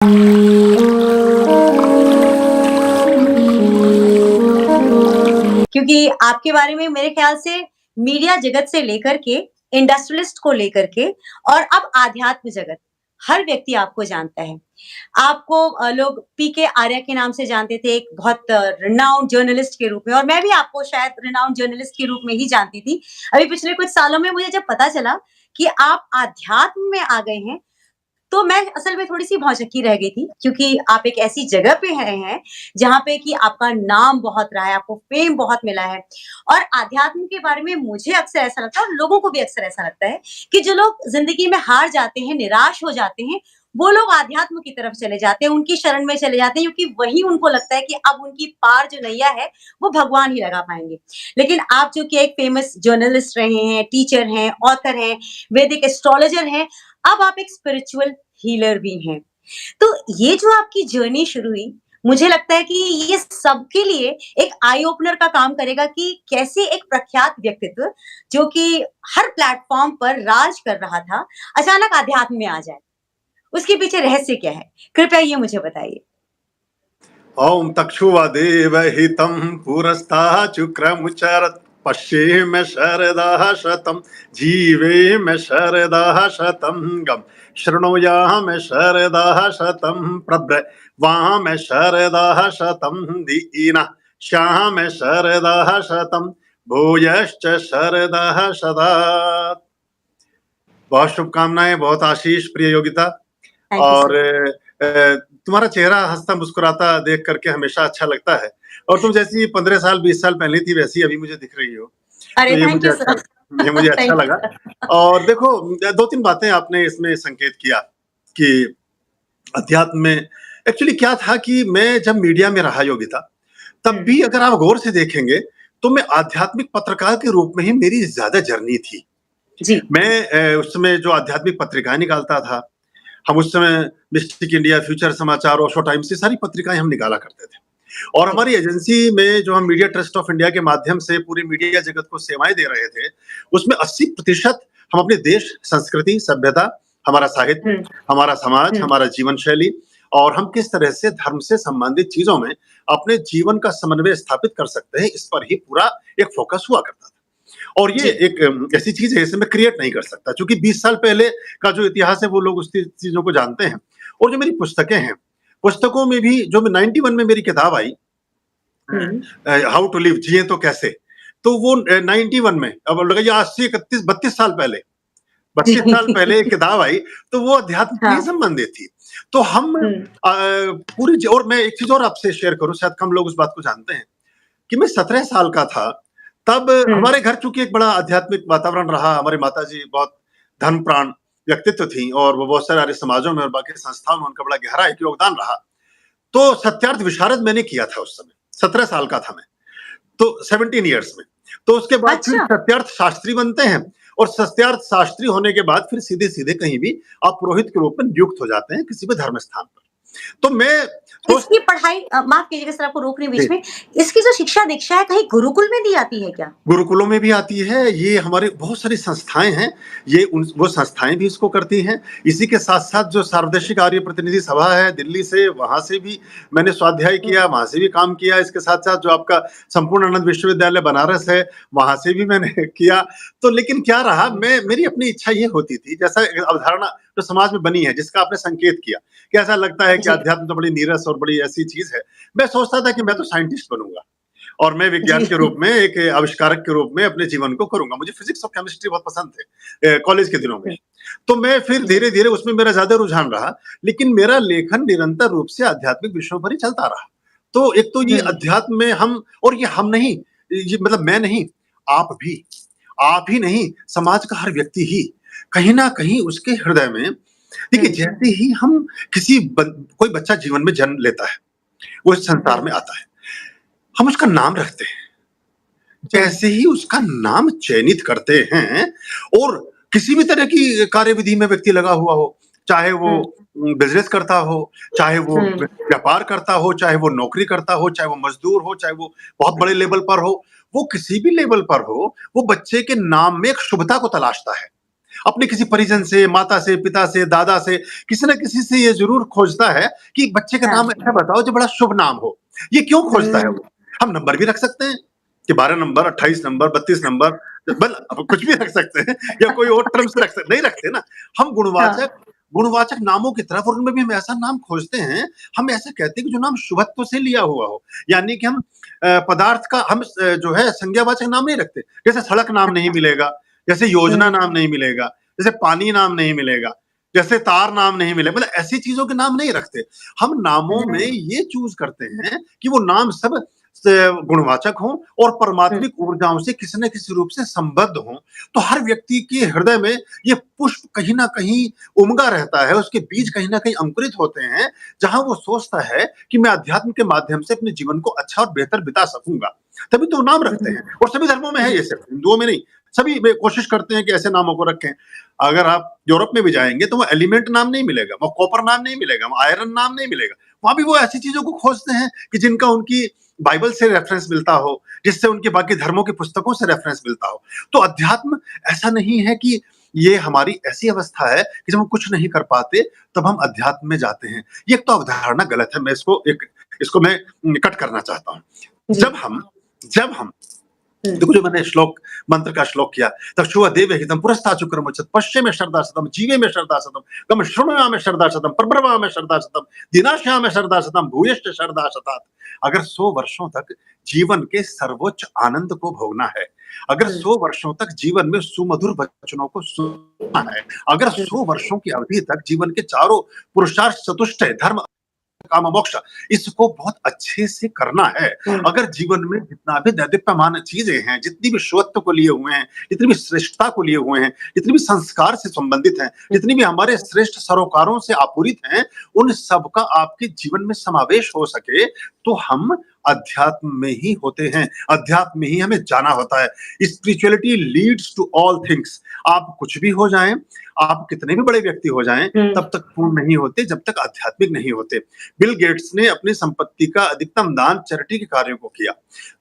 क्योंकि आपके बारे में मेरे ख्याल से मीडिया जगत से लेकर के इंडस्ट्रियलिस्ट को लेकर के और अब आध्यात्म जगत, हर व्यक्ति आपको जानता है। आपको लोग पीके आर्या के नाम से जानते थे, एक बहुत रिनाउंड जर्नलिस्ट के रूप में, और मैं भी आपको शायद रिनाउंड जर्नलिस्ट के रूप में ही जानती थी। अभी पिछले कुछ सालों में मुझे जब पता चला कि आप आध्यात्म में आ गए हैं, तो मैं असल में थोड़ी-सी भौचक्की रह गई थी, क्योंकि आप एक ऐसी जगह पे हैं, जहाँ पे कि आपका नाम बहुत रहा है, आपको फ़ेम बहुत मिला है। और आध्यात्म के बारे में मुझे अक्सर ऐसा लगता है, और लोगों को भी अक्सर ऐसा लगता है कि जो लोग ज़िंदगी में हार जाते हैं, निराश हो जाते हैं, वो लोग आध्यात्म की तरफ चले जाते हैं, उनकी शरण में चले जाते हैं, क्योंकि वही उनको लगता है कि अब उनकी पार जो नैया है, वो भगवान ही लगा पाएँगे। लेकिन आप जो कि एक फ़ेमस जर्नलिस्ट रहे हैं, टीचर हैं, ऑथर हैं, वैदिक एस्ट्रोलॉजर हैं, अब आप एक स्पिरिचुअल हीलर भी हैं। तो ये जो आपकी जर्नी शुरू हुई, मुझे लगता है कि ये सबके लिए एक आई ओपनर का काम करेगा कि कैसे एक प्रख्यात व्यक्तित्व, जो कि हर प्लेटफ़ॉर्म पर राज कर रहा था, अचानक आध्यात्म में आ जाए। उसके पीछे रहस्य क्या है? कृपया ये मुझे बताइए। ॐ तक्षुवदेवहितं पुरस्ताः शुक्रमुच्चरत् पश्येम शरदः शतं जीवेम शरदः शतं गं शृणुयाम शरदः शतं प्रब्रवाम शरदः शतं दीनः श्याम शरदः शतं भूयश्च शरदः शतात्। बहुत शुभकामनाएं, बहुत आशीष, प्रिय योगिता। थैंक यू सो और तुम्हारा चेहरा हंसता मुस्कुराता देख करके हमेशा अच्छा लगता है, और तुम जैसी 15 साल 20 साल पहले थी वैसी अभी मुझे दिख रही हो। तो अरे थैंक यू सर। ये मुझे अच्छा थैंक लगा। यू। और देखो, 2-3 बातें आपने इसमें संकेत किया कि अध्यात्म में एक्चुअली क्या था कि मैं जब मीडिया में रहा योगिता, तब भी अगर आप गौर से देखेंगे तो मैं आध्यात्मिक पत्रकार के रूप में ही मेरी ज़्यादा जर्नी थी। जी। मैं उस समय जो आध्यात्मिक पत्रिकाएँ निकालता था, हम उस समय मिस्टिक इंडिया, फ्यूचर समाचार, ओशो टाइम्स, ये सारी पत्रिकाएँ हम निकाला करते थे। और हमारी एजेंसी में जो हम मीडिया ट्रस्ट ऑफ इंडिया के माध्यम से पूरे मीडिया जगत को सेवाएँ दे रहे थे, उसमें 80% हम अपने देश, संस्कृति, सभ्यता, हमारा साहित्य, हुँ, हमारा समाज, हुँ, हमारा जीवन शैली, और हम किस तरह से धर्म से संबंधित चीज़ों में अपने जीवन का समन्वय स्थापित कर सकते हैं, इस पर ही पूरा एक फ़ोकस हुआ करता था। और ये जी। एक ऐसी चीज़ है, इसे मैं क्रिएट नहीं कर सकता, क्योंकि 20 साल पहले का जो इतिहास है वो लोग उस चीज़ों को जानते हैं। और जो मेरी पुस्तकें हैं, पुस्तकों में भी जो 91 में मेरी किताब आई, हुँ। हाउ टू लिव, जिए तो कैसे, तो वो 91 में, अब लगाइए आज से 31 32 साल पहले, 32 साल पहले एक जी। किताब आई, तो वो अध्यात्म से ही हाँ। संबंधित थी। तो हम हुँ, पूरी और मैं एक चीज़ और आपसे शेयर करूँ, शायद कम लोग उस बात को जानते हैं कि मैं 17 साल का था, तब हुँ, हमारे घर चूँकि एक बड़ा आध्यात्मिक वातावरण रहा, हमारे माताजी बहुत धर्मप्राण व्यक्तित्व थीं, और वो बहुत सारे आर्य समाजों में और बाकी संस्थाओं में उनका बड़ा गहरा एक योगदान रहा। तो सत्यार्थ विशारद मैंने किया था उस समय, 17 साल का था मैं, तो 17 इयर्स में। तो उसके बाद फिर अच्छा। सत्यार्थ शास्त्री बनते हैं, और सत्यार्थ शास्त्री होने के बाद फिर सीधे-सीधे कहीं भी आप पुरोहित के रूप में नियुक्त हो जाते हैं किसी भी धर्म स्थान पर। तो मैं सोच इसकी पढ़ाई माफ़ कीजिएगा सर, आपको रोक रही हूँ जी। बीच में। इसकी जो शिक्षा-दीक्षा है, कहीं गुरुकुल में दी जाती है क्या? गुरुकुलों में भी आती है, ये हमारे बहुत सारी संस्थाएँ हैं, ये वो संस्थाएँ भी इसको करती हैं। इसी के साथ-साथ जो सार्वदेशिक आर्य प्रतिनिधि सभा है दिल्ली से, वहाँ से भी मैंने स्वाध्याय हुँ, किया, वहाँ से भी काम किया। इसके साथ-साथ जो आपका संपूर्णानंद विश्वविद्यालय बनारस है, वहाँ से भी मैंने किया। तो लेकिन क्या रहा, हुँ, मेरी अपनी इच्छा ये होती थी, जैसा एक अवधारणा जो समाज में बनी है, जिसका आपने संकेत किया, कि ऐसा लगता है कि जी, अध्यात्म तो बड़ी नीरस और बड़ी ऐसी चीज़ है। मैं सोचता था कि मैं तो साइंटिस्ट बनूँगा, और मैं विज्ञान के रूप जी। में एक आविष्कारक के रूप में अपने जीवन को करूँगा। मुझे फिज़िक्स और केमिस्ट्री बहुत पसंद थे कॉलेज के दिनों में हुँ, ही। तो मैं फिर जी, धीरे-धीरे उसमें मेरा ज़्यादा रुझान रहा, लेकिन मेरा लेखन निरंतर रूप से आध्यात्मिक विषयों पर ही चलता रहा। तो एक तो ये हुँ, अध्यात्म में हम, और ये हम नहीं, ये मतलब मैं नहीं, आप भी। आप ही नहीं, समाज का हर व्यक्ति ही कहीं न कहीं उसके हृदय में, देखिए, हुँ, जैसे ही हम कोई बच्चा जीवन में जन्म लेता है, वो इस संसार हुँ, में आता है, हम उसका नाम रखते हैं। हुँ, जैसे ही उसका नाम चयनित करते हैं, और किसी भी तरह की कार्यविधि में व्यक्ति लगा हुआ हो, चाहे वो हुँ, बिज़नेस करता हो, चाहे वो हुँ, व्यापार करता हो, चाहे वो नौकरी करता हो, चाहे वो मज़दूर हो, चाहे वो बहुत बड़े लेवल पर हो, वो किसी भी लेवल पर हो, वो बच्चे के नाम में एक शुभता को तलाशता है। अपने किसी परिजन से, माता से, पिता से, दादा से, किसी न किसी से ये ज़रूर खोजता है कि बच्चे का हाँ। नाम ऐसा बताओ जो बड़ा शुभ नाम हो। ये क्यों खोजता है हुँ। वो? हम नंबर भी रख सकते हैं कि 12 नंबर, 28 नंबर, 32 नंबर, अब कुछ भी रख सकते हैं या कोई और टर्म्स रख सकते, नहीं रखते ना। हम हाँ। गुणवाचक नामों की तरफ, और उनमें भी हम ऐसा नाम खोजते हैं, हम ऐसा कहते हैं कि जो नाम शुभत्व से लिया हुआ हो। यानी कि हम पदार्थ का हम जो है संज्ञावाचक नाम नहीं रखते। जैसे सड़क नाम नहीं मिलेगा, जैसे योजना नाम हुँ। नहीं मिलेगा, जैसे पानी नाम नहीं मिलेगा, जैसे तार नाम नहीं मिलेगा, मतलब ऐसी चीज़ों के नाम नहीं रखते। हम नामों में हुँ। ये चूज़ करते हैं कि वो नाम सब गुणवाचक हों और हुँ। परमात्मिक ऊर्जाओं से किसी न किसी रूप से संबद्ध हों। तो हर व्यक्ति के हृदय में ये पुष्प कहीं न कहीं उमगा रहता है, उसके बीज कहीं न कहीं अंकुरित होते हैं, जहाँ वो सोचता है कि मैं अध्यात्म के माध्यम से अपने जीवन को अच्छा और बेहतर बिता सकूँगा। तभी तो नाम रखते हैं, और सभी धर्मों में है ये, सिर्फ हिंदुओं में नहीं। सभी में कोशिश करते हैं कि ऐसे नामों को रखें। अगर आप यूरोप में भी जाएँगे तो वहाँ एलिमेंट नाम नहीं मिलेगा, वहाँ कॉपर नाम नहीं मिलेगा, वहाँ आयरन नाम नहीं मिलेगा। वहाँ भी वो ऐसी चीज़ों को खोजते हैं कि जिनका उनकी बाइबल से रेफरेंस मिलता हो, जिससे उनके बाकी धर्मों की पुस्तकों से रेफरेंस मिलता हो। तो अध्यात्म ऐसा नहीं है कि ये हमारी ऐसी अवस्था है कि जब हम कुछ नहीं कर पाते, तब हम अध्यात्म में जाते हैं। ये एक तो अवधारणा गलत है, मैं इसको मैं कट करना चाहता हूँ। जी। जब हम हुँ। देखो, जो मैंने मंत्र का श्लोक किया, "तक्षुः देवहितं पुरस्ताचुक्रमुच्यते पश्चिमे शरदा शतम्, जीवे में शरदा शतम्, कम शृणुयामि शरदा शतम्, प्रब्रवामि शरदा शतम्, दिनाश्यामि शरदा शतम्, भूयश्च शरदा शतात्।" अगर 100 वर्षों तक जीवन के सर्वोच्च आनंद को भोगना है, अगर हुँ। 100 वर्षों तक जीवन में सुमधुर वचनों को सुनना है, अगर 100 वर्षों की अवधि तक जीवन के चारों पुरुषार्थ चतुष्टय धर्म, काम, मोक्ष, इसको बहुत अच्छे से करना है। हुँ। अगर जीवन में जितना भी दैदीप्यमान चीज़ें हैं, जितनी भी शुभत्व को लिए हुए हैं, जितनी भी श्रेष्ठता को लिए हुए हैं, जितनी भी संस्कार से संबंधित हैं, हुँ। जितनी भी हमारे श्रेष्ठ सरोकारों से आपूरित हैं, उन सब का आपके जीवन में समावेश हो सके, तो हम अध्यात्म में ही होते हैं। अध्यात्म में ही हमें जाना होता है। Spirituality leads to all things. आप कुछ भी हो जाएँ, आप कितने भी बड़े व्यक्ति हो जाएँ, हुँ। तब तक पूर्ण नहीं होते, जब तक आध्यात्मिक नहीं होते। बिल गेट्स ने अपनी संपत्ति का अधिकतम दान चैरिटी के कार्यों को किया।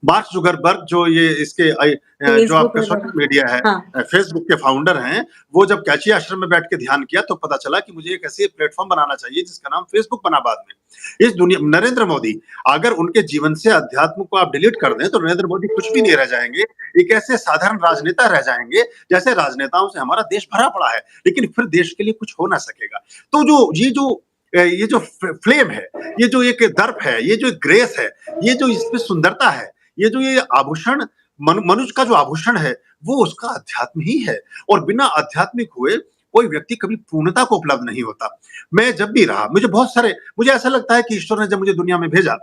मार्क ज़ुकरबर्ग, जो ये इसके जो फेसबुक आपका वगैरह। सोशल मीडिया है, हाँ। फेसबुक के फाउंडर हैं, वो जब कैची आश्रम में बैठ के ध्यान किया तो पता चला कि मुझे एक ऐसी प्लेटफ़ॉर्म बनाना चाहिए जिसका नाम फेसबुक बना बाद में। इस दुनिया नरेंद्र मोदी, अगर उनके जीवन से अध्यात्म को आप डिलीट कर दें तो नरेंद्र मोदी कुछ भी नहीं रह जाएँगे। एक ऐसे साधारण राजनेता रह जाएँगे, जैसे राजनेताओं से हमारा देश भरा पड़ा है, लेकिन फिर देश के लिए कुछ हो ना सकेगा। तो ये जो फ्लेम है, ये जो एक दर्प है, ये जो एक ग्रेस है, ये जो इसमें सुंदरता है, ये जो ये आभूषण, मनुष्य का जो आभूषण है, वो उसका अध्यात्म ही है, और बिना आध्यात्मिक हुए कोई व्यक्ति कभी पूर्णता को उपलब्ध नहीं होता। मैं जब भी रहा, मुझे ऐसा लगता है कि ईश्वर ने जब मुझे दुनिया में भेजा,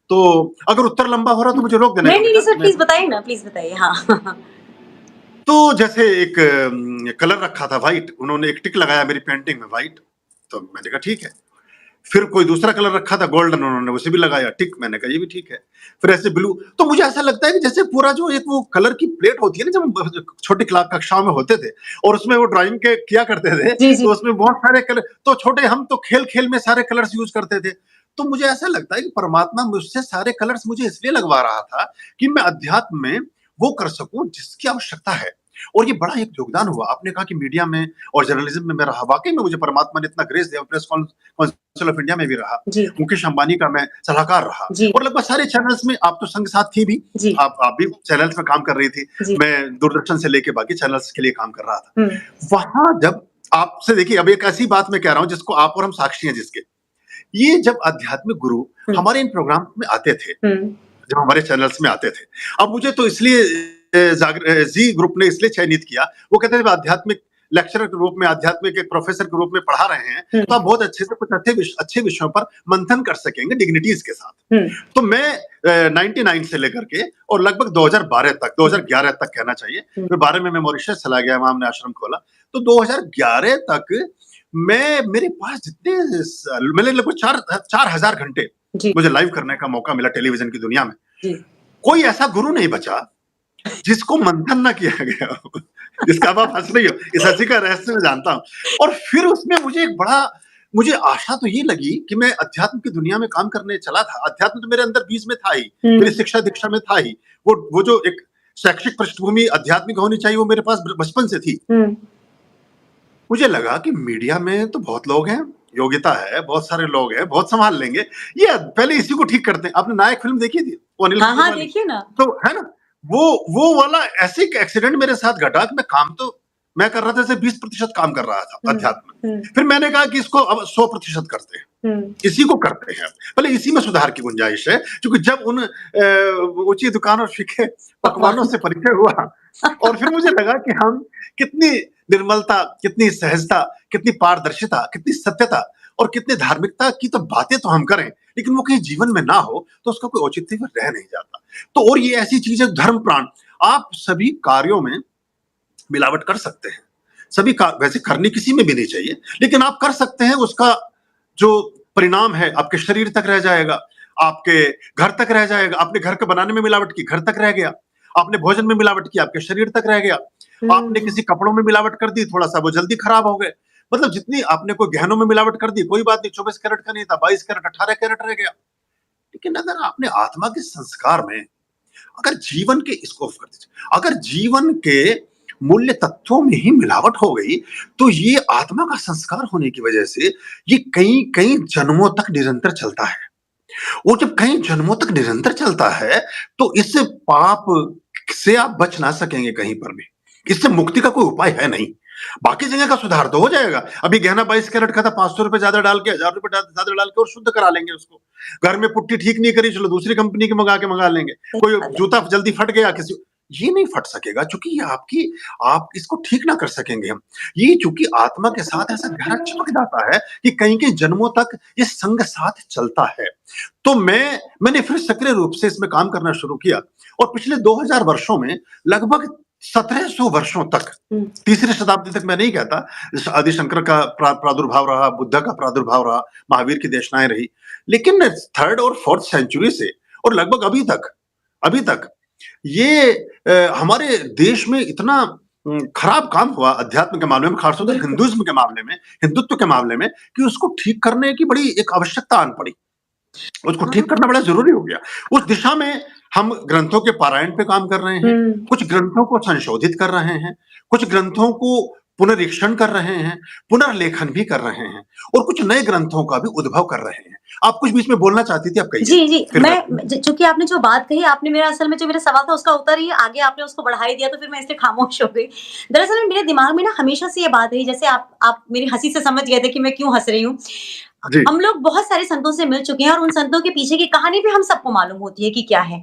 तो अगर उत्तर लंबा हो रहा तो मुझे रोक देना नहीं, कि नहीं, नहीं बेटा सर, मैं, प्लीज़ बताइए ना, प्लीज़ बताइए। हाँ। तो जैसे एक कलर रखा था व्हाइट, उन्होंने एक टिक लगाया मेरी पेंटिंग में व्हाइट, तो मैंने कहा ठीक है। फिर कोई दूसरा कलर रखा था गोल्डन, उन्होंने उसे भी लगाया टिक, मैंने कहा ये भी ठीक है। फिर ऐसे ब्लू, तो मुझे ऐसा लगता है कि जैसे पूरा जो एक वो कलर की प्लेट होती है ना, जब हम छोटी कक्षाओं में होते थे और उसमें वो ड्राइंग के किया करते थे, जी, जी। तो उसमें बहुत सारे कलर, तो छोटे हम तो खेल-खेल में सारे कलर्स यूज़ करते थे। तो मुझे ऐसा लगता है कि परमात्मा मुझसे सारे कलर्स मुझे इसलिए लगवा रहा था कि मैं अध्यात्म में वो कर सकूँ जिसकी आवश्यकता है। और ये बड़ा एक योगदान हुआ। आपने कहा कि मीडिया में और जर्नलिज़्म में मैं रहा, वाक़ई में मुझे परमात्मा ने इतना ग्रेस दिया, प्रेस काउंसिल ऑफ इंडिया में भी रहा, जी। मुकेश अंबानी का मैं सलाहकार रहा, जी। और लगभग सारे चैनल्स में आप तो संग साथ थी भी, जी। आप भी चैनल्स में काम कर रही थी, जी। मैं दूरदर्शन से लेके बाकी चैनल्स के लिए काम कर रहा था। हुँ। वहाँ जब आपसे, देखिए अब एक ऐसी बात मैं कह रहा हूँ जिसको आप और हम साक्षी हैं जिसके, ये जब आध्यात्मिक गुरु हुँ। हमारे इन प्रोग्राम में आते थे, हुँ। जब हमारे चैनल्स में आते थे, अब मुझे तो इसलिए जी ग्रुप ने इसलिए चयनित किया, वो कहते थे आध्यात्मिक लेक्चरर के रूप में, आध्यात्मिक एक प्रोफेसर के रूप में पढ़ा रहे हैं, हुँ। तो आप बहुत अच्छे से कुछ अच्छे विषयों पर मंथन कर सकेंगे डिग्निटीज के साथ। हुँ। तो मैं 99 से लेकर के और लगभग 2012 तक, 2011 तक कहना चाहिए, फिर 12 में मैं मॉरिशस चला गया, वहां हमने आश्रम खोला, तो 2011 तक मेरे पास मैंने लगभग 4,000 घंटे जी। मुझे लाइव करने का मौका मिला टेलीविजन की दुनिया में। जी। कोई ऐसा गुरु नहीं बचा जिसको मंथन ना किया गया हो, जिसका आप हंस रही हो, इस हंसी का रहस्य मैं जानता हूँ। और फिर उसमें मुझे आशा तो ये लगी कि मैं अध्यात्म की दुनिया में काम करने चला था। अध्यात्म तो मेरे अंदर बीज में था ही, मेरी शिक्षा दीक्षा में था ही। वो जो एक शैक्षिक पृष्ठभूमि आध्यात्मिक होनी चाहिए, वो मेरे पास बचपन से थी। मुझे लगा कि मीडिया में तो बहुत लोग हैं, योग्यता है, बहुत सारे लोग हैं, बहुत सँभाल लेंगे। ये पहले इसी को ठीक करते हैं। आपने नायक फ़िल्म देखी थी? वो अनिल हाँ, कपूर हाँ, वाली? देखिए ना। तो है ना? वो वाला ऐसे एक एक्सीडेंट मेरे साथ घटा कि मैं कर रहा था, जैसे 20% काम कर रहा था हुँ, अध्यात्म में। हुँ, फिर मैंने कहा कि इसको अब 100% करते हैं। हुँ। इसी को करते हैं। भले इसी में सुधार की गुंजाइश है, क्योंकि जब उन ऊँची दुकान और फीके पकवानों पकवान। से परिचय हुआ और फिर मुझे लगा कि हम कितनी निर्मलता, कितनी सहजता, कितनी पारदर्शिता, कितनी सत्यता और कितनी धार्मिकता की तो बातें तो हम करें, लेकिन वो कहीं जीवन में ना हो, तो उसका कोई औचित्य फिर रह नहीं जाता। तो और ये ऐसी चीज़ है धर्म प्राण, आप सभी कार्यों में मिलावट कर सकते हैं। सभी का वैसे करनी किसी में भी नहीं चाहिए, लेकिन आप कर सकते हैं, उसका जो परिणाम है आपके शरीर तक रह जाएगा, आपके घर तक रह जाएगा। आपने घर के बनाने में मिलावट की, घर तक रह गया। आपने भोजन में मिलावट की, आपके शरीर तक रह गया। आपने हुँ। किसी कपड़ों में मिलावट कर दी, थोड़ा-सा वो जल्दी खराब हो गए। मतलब जितनी आपने कोई गहनों में मिलावट कर दी, कोई बात नहीं, 24 कैरेट का नहीं था, 22 कैरेट, 18 कैरेट रह गया। लेकिन अगर आपने आत्मा के संस्कार में अगर जीवन के इसको ऑफ कर दीजिए, अगर जीवन के मूल्य तत्वों में ही मिलावट हो गई, तो ये आत्मा का संस्कार होने की वजह से ये कई-कई जन्मों तक निरंतर चलता है। वो जब कई जन्मों तक निरंतर चलता है, तो इस पाप से आप बच ना सकेंगे कहीं पर भी। इससे मुक्ति का कोई उपाय है नहीं। बाकी जगह का सुधार तो हो जाएगा। अभी गहना 22 कैरेट का था, ₹500 ज़्यादा डाल के, ₹1000 ज़्यादा डाल के और शुद्ध करा लेंगे उसको। घर में पुट्टी ठीक नहीं करी, चलो दूसरी कंपनी की मँगा लेंगे। सही कोई बात है। जूता जल्दी फट गया किसी, ये नहीं फट सकेगा, क्योंकि ये आप इसको ठीक ना कर सकेंगे हम। ये चूँकि आत्मा के साथ ऐसा गहरा चिपक जाता है कि कई-कई जन्मों तक ये संग साथ चलता है। तो मैंने फिर सक्रिय रूप से इसमें काम करना शुरू किया और पिछले 2000 वर्षों में लगभग 1700 वर्षों तक, हुँ। तीसरी शताब्दी तक मैं नहीं कहता, आदि शंकर का प्रादुर्भाव रहा, बुद्ध का प्रादुर्भाव रहा, महावीर की देशनाएँ रही। लेकिन 3rd और 4th सेंचुरी से और लगभग अभी तक ये हमारे देश में इतना खराब काम हुआ अध्यात्म के मामले में, खासतौर से बिल्कुल। हिंदुइज़्म के मामले में, हिंदुत्व के मामले में, कि उसको ठीक करने की बड़ी एक आवश्यकता आन पड़ी। उसको हाँ। ठीक करना बड़ा ज़रूरी हो गया। उस दिशा में हम ग्रंथों के पारायण पे काम कर रहे हैं, हुँ। कुछ ग्रंथों को संशोधित कर रहे हैं, कुछ ग्रंथों को पुनरीक्षण कर रहे हैं, पुनर्लेखन भी कर रहे हैं और कुछ नए ग्रंथों का भी उद्भव कर रहे हैं। आप कुछ बीच में बोलना चाहती थी, आप कहिए, जी, जी। फिर मैं मैं ज चूँकि आपने जो बात कही, आपने मेरा असल में जो मेरा सवाल था उसका उत्तर ही आगे आपने उसको बढ़ा ही दिया, तो फिर मैं इसलिए खामोश हो गई। दरअसल मेरे दिमाग में ना हमेशा से ये बात रही, जैसे आप मेरी हँसी से समझ गए थे कि मैं क्यों हँस रही हूँ। जी, हम लोग बहुत सारे संतों से मिल चुके हैं और उन संतों के पीछे की कहानी भी हम सबको मालूम होती है कि क्या है।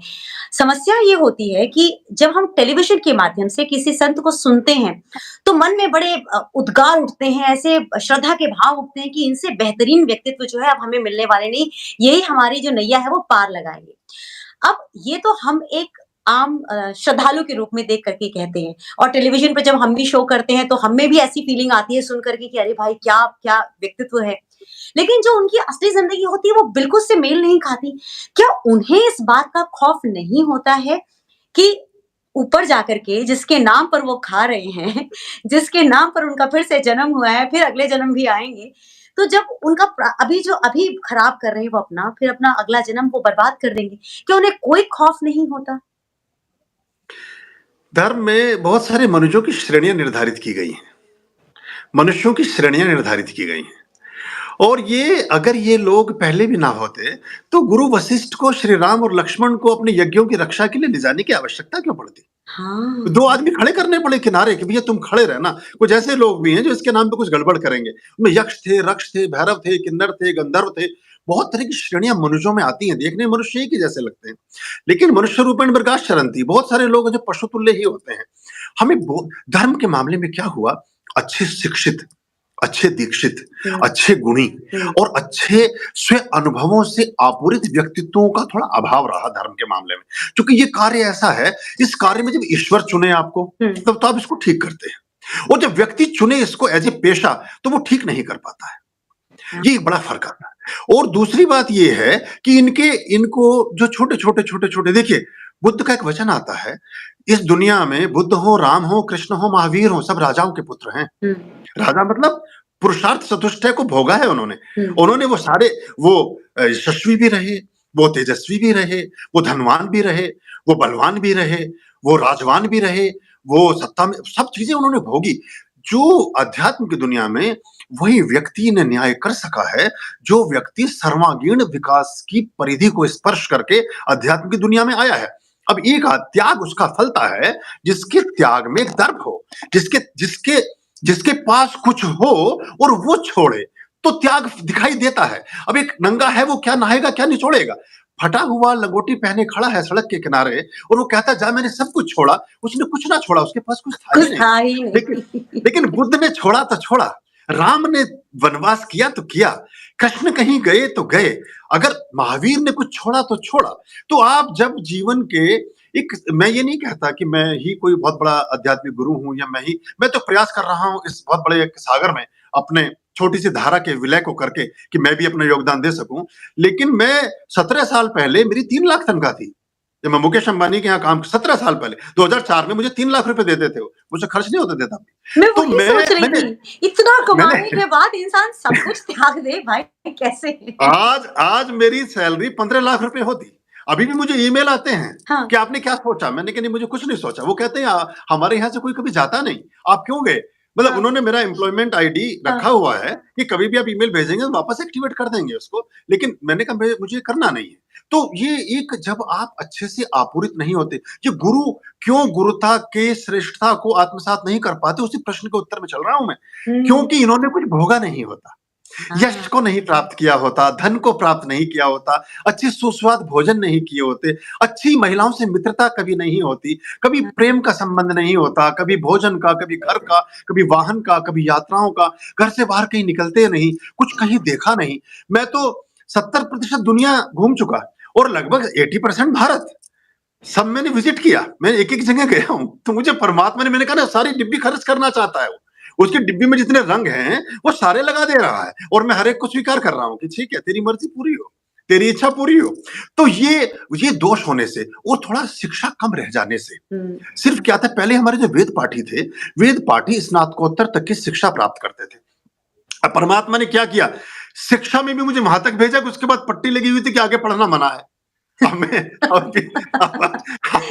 समस्या ये होती है कि जब हम टेलीविज़न के माध्यम से किसी संत को सुनते हैं, तो मन में बड़े उद्गार उठते हैं, ऐसे श्रद्धा के भाव उठते हैं कि इनसे बेहतरीन व्यक्तित्व जो है अब हमें मिलने वाले नहीं, यही हमारी जो नैया है वो पार लगाएँगे। अब ये तो हम एक आम श्रद्धालु के रूप में देख कर के कहते हैं और टेलीविज़न पे जब हम भी शो करते हैं तो हमें भी ऐसी फीलिंग आती है सुन कर के कि अरे भाई क्या क्या व्यक्तित्व है। लेकिन जो उनकी असली ज़िंदगी होती है वो बिल्कुल उससे मेल नहीं खाती। क्या उन्हें इस बात का खौफ नहीं होता है कि ऊपर जाकर के जिसके नाम पर वो खा रहे हैं, जिसके नाम पर उनका फिर से जन्म हुआ है, फिर अगले जन्म भी आएँगे, तो जब उनका अभी खराब कर रहे हैं वो अपना, फिर अपना अगला जन्म वो बर्बाद कर देंगे। क्या उन्हें कोई खौफ नहीं होता? धर्म में बहुत सारे मनुष्यों की श्रेणियाँ निर्धारित की गई हैं। मनुष्यों की श्रेणियाँ निर्धारित की गई हैं। और ये अगर ये लोग पहले भी ना होते, तो गुरु वशिष्ठ को श्री राम और लक्ष्मण को अपने यज्ञों की रक्षा के लिए ले जाने की आवश्यकता क्यों पड़ती? हाँ। 2 आदमी खड़े करने पड़े किनारे कि भैया तुम खड़े रहना। कुछ ऐसे लोग भी हैं जो इसके नाम पे कुछ गड़बड़ करेंगे। उनमें यक्ष थे, रक्ष थे, भैरव थे, किन्नर थे, गंधर्व थे। बहुत तरह की श्रेणियाँ मनुष्यों में आती हैं, देखने में मनुष्य एक ही जैसे लगते हैं। लेकिन मनुष्य रूपेण मृगाश्चरन्ति, बहुत सारे लोग हैं जो पशु तुल्य ही होते हैं। हमें बो धर्म के मामले में क्या हुआ, अच्छे शिक्षित, अच्छे दीक्षित, हुँ, अच्छे गुणी हुँ, और अच्छे स्वयं अनुभवों से आपूरित व्यक्तित्वों का थोड़ा अभाव रहा धर्म के मामले में। क्योंकि ये कार्य ऐसा है, इस कार्य में जब ईश्वर चुने आपको, हुँ, तब तो आप इसको ठीक करते हैं। और जब व्यक्ति चुने इसको एज़ ए पेशा, तो वो ठीक नहीं कर पाता है। हाँ, ये एक बड़ा फ़र्क आता है। और दूसरी बात ये है कि इनको जो छोटे-छोटे देखिए, बुद्ध का एक वचन आता है, इस दुनिया में बुद्ध हो, राम हो, कृष्ण हो, महावीर हो, सब राजाओं के पुत्र हैं। हुँ, राजा मतलब पुरुषार्थ चतुष्टय को भोगा है उन्होंने। हुँ, उन्होंने वो सारे वो यशस्वी भी रहे, वो तेजस्वी भी रहे, वो धनवान भी रहे, वो बलवान भी रहे, वो राजवान भी रहे, वो सत्ता में सब चीज़ें उन्होंने भोगी। जो अध्यात्म की दुनिया में वही व्यक्ति ने न्याय कर सका है, जो व्यक्ति सर्वांगीण विकास की परिधि को स्पर्श करके अध्यात्म की दुनिया में आया है। अब एक त्याग उसका फलता है जिसके त्याग में दर्प हो, जिसके जिसके जिसके पास कुछ हो और वो छोड़े, तो त्याग दिखाई देता है। अब एक नंगा है, वो क्या नहाएगा, क्या निचोड़ेगा? फटा हुआ लंगोटी पहने खड़ा है सड़क के किनारे और वो कहता है जा मैंने सब कुछ छोड़ा। उसने कुछ ना छोड़ा, उसके पास कुछ था ही कुछ नहीं। था ही लेकिन नहीं। लेकिन बुद्ध ने छोड़ा तो छोड़ा, राम ने वनवास किया तो किया, कृष्ण कहीं गए तो गए, अगर महावीर ने कुछ छोड़ा तो छोड़ा। तो आप जब जीवन के एक, मैं ये नहीं कहता कि मैं ही कोई बहुत बड़ा आध्यात्मिक गुरु हूं या मैं तो प्रयास कर रहा हूं इस बहुत बड़े एक सागर में अपने छोटी सी धारा के विलय को करके कि मैं भी अपना योगदान दे सकूं। लेकिन मैं 17 साल पहले मेरी 3 लाख तनख्वाह थी। जब मैं मुकेश अंबानी के यहाँ काम 17 साल पहले 2004 में मुझे 3 लाख रुपए देते थे, मुझे खर्च नहीं होते थे तब। मैं तो वही सोच रही मैंने थी, इतना मैंने कमाने के बाद इंसान सब कुछ त्याग दे भाई, कैसे? आज आज मेरी सैलरी 15 लाख रुपए होती। अभी भी मुझे ईमेल आते हैं हाँ। कि आपने क्या सोचा? मैंने कहा नहीं मुझे कुछ नहीं सोचा। वो कहते हैं हमारे यहाँ से कोई कभी जाता नहीं, आप क्यों गए? मतलब हाँ। उन्होंने मेरा एम्प्लॉयमेंट आईडी रखा हाँ। हुआ है कि कभी भी आप ईमेल भेजेंगे तो वापस एक्टिवेट कर देंगे उसको। लेकिन मैंने कहा मुझे करना नहीं है। तो ये एक, जब आप अच्छे से आपूरित नहीं होते, ये गुरु क्यों गुरुता के श्रेष्ठता को आत्मसात नहीं कर पाते, उसी प्रश्न के उत्तर में चल रहा हूं मैं। क्योंकि इन्होंने कुछ भोगा नहीं होता, यश हाँ। को नहीं प्राप्त किया होता, धन को प्राप्त नहीं किया होता, अच्छी सुस्वाद भोजन नहीं किए होते, अच्छी महिलाओं से मित्रता कभी नहीं होती, कभी हाँ। प्रेम का संबंध नहीं होता, कभी भोजन का, कभी घर का, कभी वाहन का, कभी यात्राओं का, घर से बाहर कहीं निकलते नहीं, कुछ कहीं देखा नहीं। मैं तो 70% दुनिया घूम चुका और लगभग 80% भारत, सब मैंने विजिट किया। मैं एक-एक जगह गया हूँ। तो मुझे परमात्मा ने, मैंने कहा ना, सारी डिब्बी खर्च करना चाहता है वो। उसकी डिब्बी में जितने रंग हैं, वो सारे लगा दे रहा है और मैं हर एक को स्वीकार कर रहा हूँ कि ठीक है, तेरी मर्ज़ी पूरी हो, तेरी इच्छा पूरी हो। तो ये दोष होने से और थोड़ा शिक्षा कम रह जाने से, सिर्फ़ क्या था, पहले हमारे जो वेद पाठी थे, वेद पाठी स्नातकोत्तर तक की शिक्षा प्राप्त करते थे। अब परमात्मा ने क्या किया, शिक्षा में भी मुझे वहां तक भेजा कि उसके बाद पट्टी लगी हुई थी कि आगे पढ़ना मना है। अब मैं अब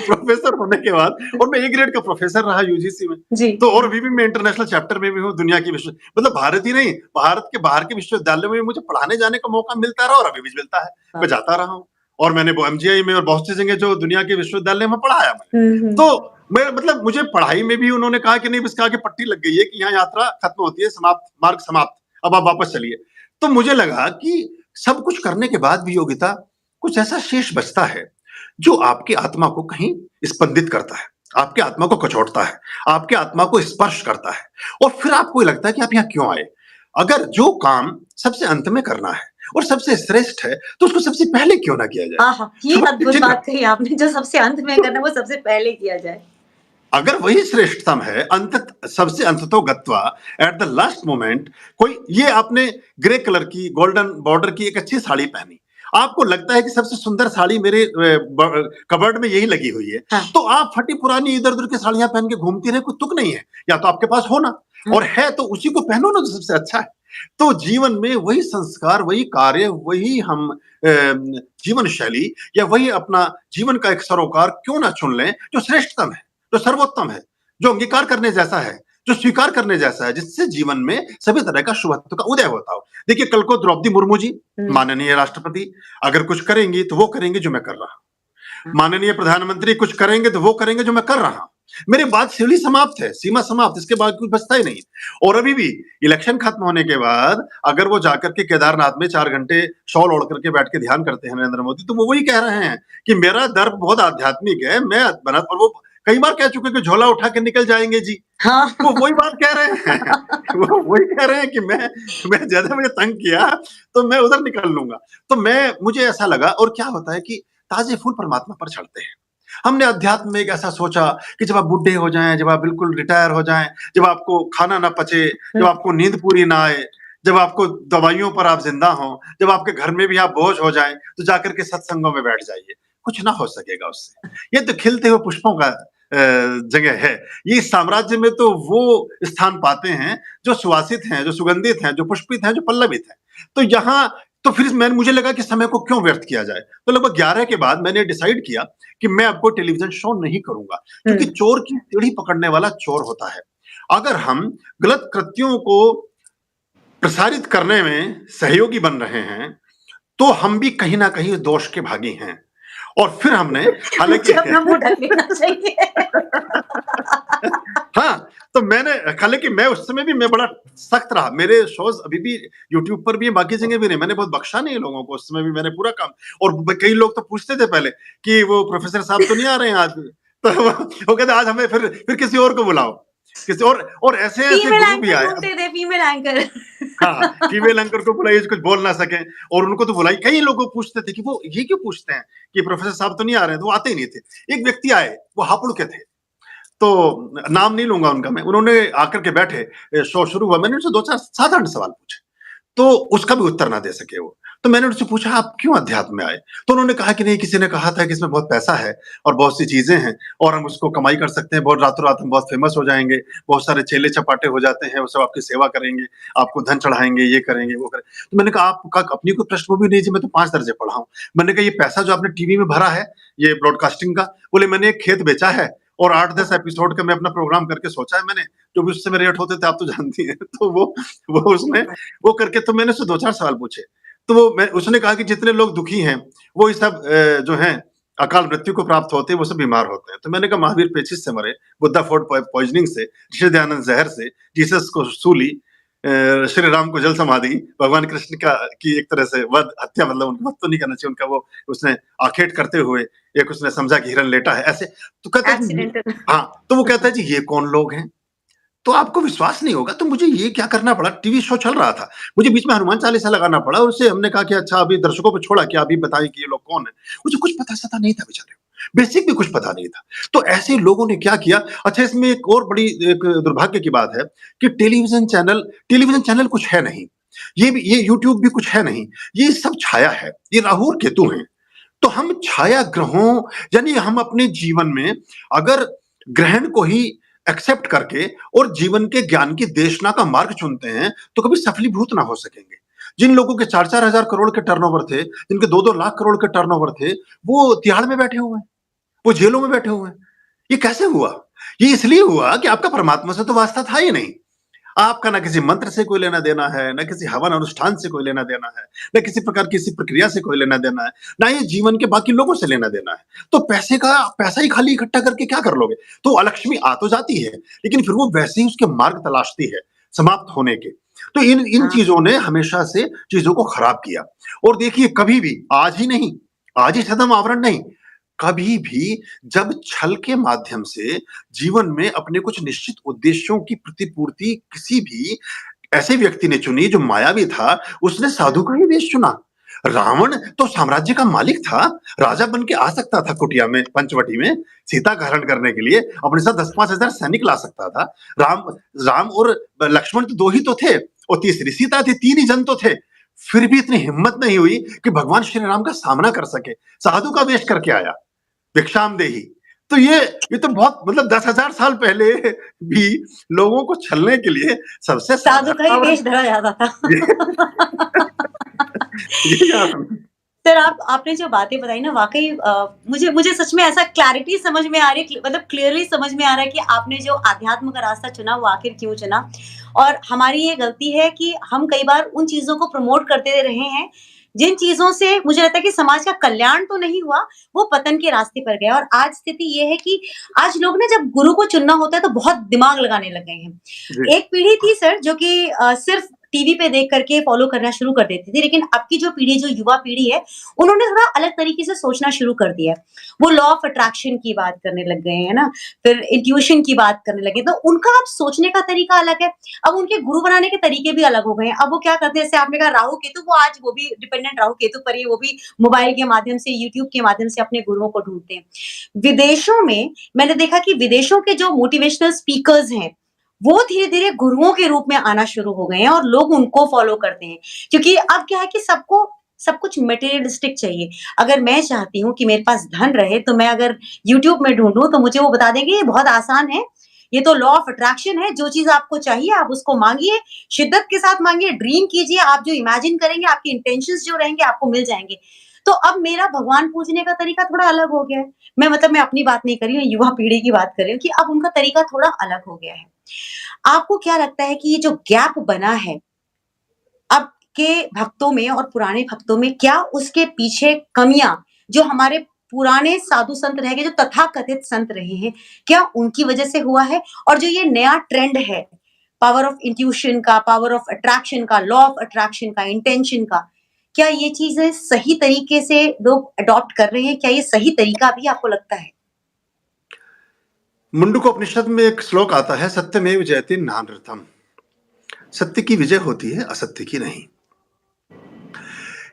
प्रोफेसर होने के बाद, और मैं ए ग्रेड का प्रोफेसर रहा यूजीसी में, जी। तो और अभी भी मैं इंटरनेशनल चैप्टर में भी हूँ, दुनिया की विश्व, मतलब भारत ही नहीं, भारत के बाहर के विश्वविद्यालय में भी मुझे पढ़ाने जाने का मौका मिलता रहा और अभी भी मिलता है, मैं जाता रहा हूँ। और मैंने वो एमजीआई में और बहुत सी जगह जो दुनिया के विश्वविद्यालय में पढ़ाया मैंने। तो मैं, मतलब मुझे पढ़ाई में भी उन्होंने कहा कि नहीं, इसके आगे पट्टी लग गई है कि यहाँ यात्रा खत्म होती है, समाप्त, मार्ग समाप्त, अब आप वापस चलिए। तो मुझे लगा कि सब कुछ करने के बाद भी योगिता, कुछ ऐसा शेष बचता है जो आपकी आत्मा को कहीं स्पंदित करता है, आपकी आत्मा को कचोटता है, आपकी आत्मा को स्पर्श करता है, और फिर आपको ये लगता है कि आप यहाँ क्यों आए। अगर जो काम सबसे अंत में करना है और सबसे श्रेष्ठ है, तो उसको सबसे पहले क्यों ना किया जाए। आहा! ये शुरुआती अद्भुत जिक्र, बात कही आपने, जो सबसे अंत में करना है वो सबसे पहले किया जाए। अगर वही श्रेष्ठतम है, अंत सबसे अंततो गत्वा, एट द लास्ट मोमेंट, कोई, ये आपने ग्रे कलर की गोल्डन बॉर्डर की एक अच्छी साड़ी पहनी, आपको लगता है कि सबसे सुंदर साड़ी मेरे कबर्ड में यही लगी हुई है, हाँ। तो आप फटी पुरानी इधर उधर की साड़ियां पहन के घूमती रहे, कोई तुक नहीं है, या तो आपके पास हो ना, और है तो उसी को पहनो ना, जो सबसे अच्छा है। तो जीवन में वही संस्कार, वही कार्य, वही हम जीवन शैली, या वही अपना जीवन का एक सरोकार क्यों ना चुन लें जो श्रेष्ठतम है, जो सर्वोत्तम है, जो अंगीकार करने जैसा है, जो स्वीकार करने जैसा है, जिससे जीवन में सभी तरह का शुभत्व का उदय होता हो। देखिए, कल को द्रौपदी मुर्मू जी, माननीय राष्ट्रपति, अगर कुछ करेंगी तो वो करेंगे जो मैं कर रहा हूं। माननीय प्रधानमंत्री कुछ करेंगे तो वो करेंगे जो मैं कर रहा हूं। मेरी बात सीढ़ी समाप्त है, सीमा समाप्त, इसके बाद कुछ बचता ही नहीं। और अभी भी इलेक्शन खत्म होने के बाद अगर वो जाकर के केदारनाथ में 4 घंटे शॉल ओढ़ करके बैठ के ध्यान करते हैं नरेंद्र मोदी, तो वो वही कह रहे हैं कि मेरा दर्प बहुत आध्यात्मिक है, मैं बना, और वो कई बार कह चुके कि झोला उठा के निकल जाएंगे जी। हाँ। वो वही बात कह रहे हैं वो वही कह रहे हैं कि मैं ज्यादा, मुझे तंग किया तो मैं उधर निकल लूंगा। तो मुझे ऐसा लगा, और क्या होता है कि ताजे फूल परमात्मा पर चढ़ते हैं। हमने अध्यात्म में एक ऐसा सोचा कि जब आप बुढ़े हो जाएं, जब आप बिल्कुल रिटायर हो जाएं, जब आपको खाना ना पचे, जब आपको नींद पूरी ना आए, जब आपको दवाइयों पर आप जिंदा हो, जब आपके घर में भी आप बोझ हो जाएं, तो जाकर के सत्संगों में बैठ जाइए, कुछ ना हो सकेगा उससे। ये तो खिलते हुए पुष्पों का जगह है। ये साम्राज्य में तो वो स्थान पाते हैं जो सुवासित हैं, जो सुगंधित हैं, जो पुष्पित हैं, जो पल्लवित हैं। तो यहाँ, तो फिर मुझे लगा कि समय को क्यों व्यर्थ किया जाए। तो लगभग 11 के बाद मैंने डिसाइड किया कि मैं अब कोई टेलीविजन शो नहीं करूंगा, क्योंकि चोर की सीढ़ी पकड़ने वाला चोर होता है। अगर हम गलत कृत्यों को प्रसारित करने में सहयोगी बन रहे हैं, तो हम भी कहीं न कहीं दोष के भागी हैं। और फिर हमने हालाँकि मुझे अपना मुँह ढक लेना चाहिए। हाँ, तो मैंने हालाँकि मैं उस समय भी मैं बड़ा सख्त रहा। मेरे शोज़ अभी भी यूट्यूब पर भी हैं, बाकी जगह भी नहीं। मैंने बहुत बख्शा नहीं लोगों को, उस समय भी मैंने पूरा काम और ब कई लोग तो पूछते थे पहले कि वो प्रोफ़ेसर साहब तो नहीं आ रहे हैं आज? तो वो कहते आज हमें फिर किसी और को बुलाओ। किसी और ऐसे-ऐसे फीमेल गुरु भी एंकर आए। ढूँढते थे, फीमेल एंकर। हाँ, फीमेल एंकर को बुलाइए जो कुछ बोल ना सकें और उनको तो बुलाई कई लोग पूछते थे कि वो ये क्यों पूछते हैं कि प्रोफ़ेसर साहब तो नहीं आ रहे हैं, तो वो आते ही नहीं थे। एक व्यक्ति आए, वो हापुड़ के थे। तो नाम नहीं लूँगा उनका मैं, उन्होंने आकर के बैठे, शो शुरू हुआ, मैंने उनसे 2-4 साधारण सवाल पूछे, तो उसका भी उत्तर ना दे सके वो। तो मैंने उनसे पूछा आप क्यों अध्यात्म में आए? तो उन्होंने कहा कि नहीं किसी ने कहा था कि इसमें बहुत पैसा है और बहुत सी चीज़ें हैं और हम उसको कमाई कर सकते हैं, बहुत रातों-रात हम बहुत फ़ेमस हो जाएँगे, बहुत सारे चेले-चपाटे हो जाते हैं, वो सब आपकी सेवा करेंगे, आपको धन चढ़ाएँगे, ये करेंगे, वो करेंगे। तो मैंने कहा आपका अपनी कोई पृष्ठभूमि नहीं जी, मैं तो 5 दर्जे पढ़ा हूँ। मैंने कहा ये पैसा जो आपने टीवी में भरा है, ये ब्रॉडकास्टिंग का, बोले मैंने एक खेत बेचा है और 8-10 एपिसोड का मैं अपना प्रोग्राम करके सोचा है मैंने, जो भी उस समय रेट होते थे आप तो जानती हैं। तो वो उसमें वो करके तो मैंने उससे 2-4 सवाल पूछे। तो उसने कहा कि जितने लोग दुखी हैं, वो ये सब जो हैं अकाल मृत्यु को प्राप्त होते हैं, वो सब बीमार होते हैं। तो मैंने कहा महावीर पेचिश से मरे, बुद्धा फूड पॉइज़निंग से, ऋषि दयानंद ज़हर से, जीसस को सूली, श्री राम को जल समाधि, भगवान कृष्ण की एक तरह से हत्या मतलब वध तो नहीं करना चाहिए उनका वो उसने आखेट करते हुए, एक उसने समझा कि हिरन लेटा है, ऐसे। तो कहता है जी एक्सीडेंटल। हाँ, तो वो कहता है जी ये कौन लोग हैं? तो आपको विश्वास नहीं होगा, तो मुझे ये क्या करना पड़ा, टीवी शो चल रहा था। मुझे बीच में हनुमान चालीसा लगाना पड़ा और उससे हमने कहा कि अच्छा अभी दर्शकों को छोड़ा कि आप भी बताएँ कि ये लोग कौन हैं? मुझे कुछ पता-सता नहीं था बेचारे को, बेसिक भी कुछ पता नहीं था। तो ऐसे लोगों ने क्या किया अच्छा इसमें एक और बड़ी एक दुर्भाग्य की बात है कि टेलीविज़न चैनल कुछ है नहीं। ये यूट्यूब भी कुछ है नहीं। ये सब छाया है, ये राहु और केतु हैं। तो हम छाया ग्रहों यानी हम अपने जीवन में अगर ग्रहण को ही एक्सेप्ट करके और जीवन के ज्ञान की देशना का मार्ग चुनते हैं, तो कभी सफलीभूत ना हो सकेंगे। जिन लोगों के 4-4 हज़ार करोड़ के टर्नओवर थे, जिनके 2-2 लाख करोड़ के टर्नओवर थे, वो तिहाड़ में बैठे हुए हैं, वो जेलों में बैठे हुए हैं। ये कैसे हुआ? ये इसलिए हुआ कि आपका परमात्मा से तो वास्ता था ही नहीं। आपका ना किसी मंत्र से कोई लेना-देना है, ना किसी हवन अनुष्ठान से कोई लेना-देना है, ना किसी प्रकार की किसी प्रक्रिया से कोई लेना-देना है, ना ही जीवन के बाकी लोगों से लेना-देना है। तो पैसा ही खाली इकट्ठा करके क्या कर लोगे? तो अलक्ष्मी आ तो जाती है, लेकिन फिर वो वैसे ही उसके मार्ग तलाशती है, समाप्त होने के। तो इन इन हाँ। चीज़ों ने हमेशा से चीज़ों को खराब किया और देखिए कभी भी, आज ही नहीं, आज ही छद्म आवरण नहीं, कभी भी जब छल के माध्यम से जीवन में अपने कुछ निश्चित उद्देश्यों की प्रतिपूर्ति किसी भी ऐसे व्यक्ति ने चुनी जो मायावी था, उसने साधु का ही वेश चुना। रावण तो साम्राज्य का मालिक था, राजा बन के आ सकता था कुटिया में, पंचवटी में, सीता का हरण करने के लिए, अपने साथ 10-5 हज़ार सैनिक ला सकता था। राम राम और लक्ष्मण तो 2 ही तो थे और तीसरी सीता थी, 3 ही जन तो थे। फिर भी इतनी हिम्मत नहीं हुई कि भगवान श्री राम का सामना कर सके। साधु का वेश करके आया। भिक्षाम देही। तो ये तो बहुत मतलब 10,000 साल पहले भी लोगों को छलने के लिए सबसे साधु का साधारण ही आवरण वेश धरा जाता था। ये याद सर आपने जो बातें बताई ना वाक़ई मुझे मुझे सच में ऐसा क्लैरिटी समझ में आ रही है मतलब क्लियरली समझ में आ रहा है कि आपने जो आध्यात्म का रास्ता चुना वो आखिर क्यों चुना? और हमारी ये गलती है कि हम कई बार उन चीज़ों को प्रमोट करते रहे हैं, जिन चीज़ों से मुझे लगता है कि समाज का कल्याण तो नहीं हुआ, वो पतन के रास्ते पर गया और आज स्थिति ये है कि आज लोग ना जब गुरु को चुनना होता है तो बहुत दिमाग लगाने लग गए हैं। जी, एक पीढ़ी थी सर जो कि सिर्फ़ टीवी पे देख कर के फ़ॉलो करना शुरू कर देती थी, लेकिन अब की जो पीढ़ी जो युवा पीढ़ी है, उन्होंने थोड़ा अलग तरीके से सोचना शुरू कर दिया है। वो लॉ ऑफ अट्रैक्शन की बात करने लग गए हैं ना, फिर इंट्यूशन की बात करने लगे, तो उनका अब सोचने का तरीका अलग है। अब उनके गुरु बनाने के तरीके भी अलग हो गए हैं। अब वो क्या करते हैं जैसे आपने कहा राहु-केतु वो आज वो भी डिपेंडेंट राहु-केतु पर ही वो भी मोबाइल के माध्यम से, यूट्यूब के माध्यम से अपने गुरुओं को ढूँढते हैं। विदेशों में मैंने देखा कि विदेशों के जो मोटिवेशनल स्पीकर्स हैं, वो धीरे-धीरे गुरुओं के रूप में आना शुरू हो गए हैं और लोग उनको फ़ॉलो करते हैं। क्योंकि अब क्या है कि सबको सब कुछ मटेरियलिस्टिक चाहिए। अगर मैं चाहती हूँ कि मेरे पास धन रहे, तो मैं अगर यूट्यूब में ढूँढूँ, तो मुझे वो बता देंगे ये बहुत आसान है। ये तो लॉ ऑफ अट्रैक्शन है, जो चीज़ आपको चाहिए आप उसको माँगिए, शिद्दत के साथ माँगिए, ड्रीम कीजिए, आप जो इमेजिन करेंगे, आपके इंटेंशंस जो रहेंगे, आपको मिल जाएँगे। तो अब मेरा भगवान पूजने का तरीका थोड़ा अलग हो गया है। मैं अपनी बात नहीं कर रही हूँ, युवा पीढ़ी की बात कर रही हूँ कि अब उनका तरीका थोड़ा अलग हो गया है। आपको क्या लगता है कि ये जो गैप बना है, अब के भक्तों में और पुराने भक्तों में, क्या उसके पीछे कमियाँ जो हमारे पुराने साधु संत रह गए, जो तथाकथित संत रहे हैं, क्या उनकी वजह से हुआ है? और जो ये नया ट्रेंड है, पावर ऑफ इंट्यूशन का, पावर ऑफ अट्रैक्शन का, लॉ ऑफ अट्रैक्शन का, इंटेंशन का, क्या ये चीज़ें सही तरीके से लोग अडॉप्ट कर रहे हैं? क्या ये सही तरीका भी आपको लगता है? मुंडकोपनिषद में एक श्लोक आता है, सत्यमेव जयते नानृतम। सत्य की विजय होती है, असत्य की नहीं।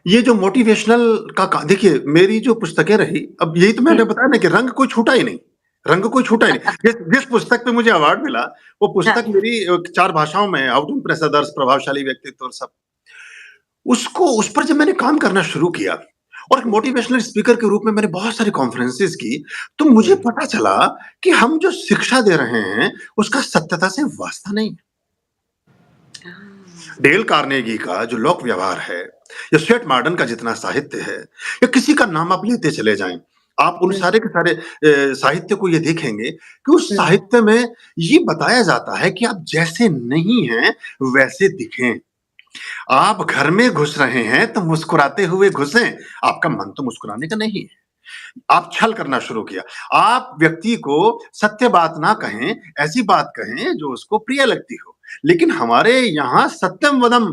ये जो मोटिवेशनल का देखिए, मेरी जो पुस्तकें रही, अब यही तो मैंने बताया ना कि रंग कोई छूटा ही नहीं, रंग कोई छूटा ही नहीं। जिस पुस्तक पे मुझे अवार्ड मिला, वो पुस्तक हाँ, मेरी 4 भाषाओं में है, हाउ टू इम्प्रेस अदर्स, प्रभावशाली व्यक्तित्व और सब। उसको उस पर जब मैंने काम करना शुरू किया और एक मोटिवेशनल स्पीकर के रूप में मैंने बहुत सारी कॉन्फ्रेंसेस की, तो मुझे हुँ। पता चला कि हम जो शिक्षा दे रहे हैं, उसका सत्यता से वास्ता नहीं है। हाँ। डेल कार्नेगी का जो लोक व्यवहार है, या स्टुअर्ट मॉर्डन का जितना साहित्य है, या किसी का नाम आप लेते चले जाएं, आप उन हुँ, सारे के सारे साहित्य को ये देखेंगे कि उस हुँ, साहित्य में ये बताया जाता है कि आप जैसे नहीं हैं वैसे दिखें। आप घर में घुस रहे हैं तो मुस्कुराते हुए घुसें, आपका मन तो मुस्कुराने का नहीं है। आप छल करना शुरू किया, आप व्यक्ति को सत्य बात ना कहें, ऐसी बात कहें जो उसको प्रिय लगती हो। लेकिन हमारे यहाँ सत्यम वदम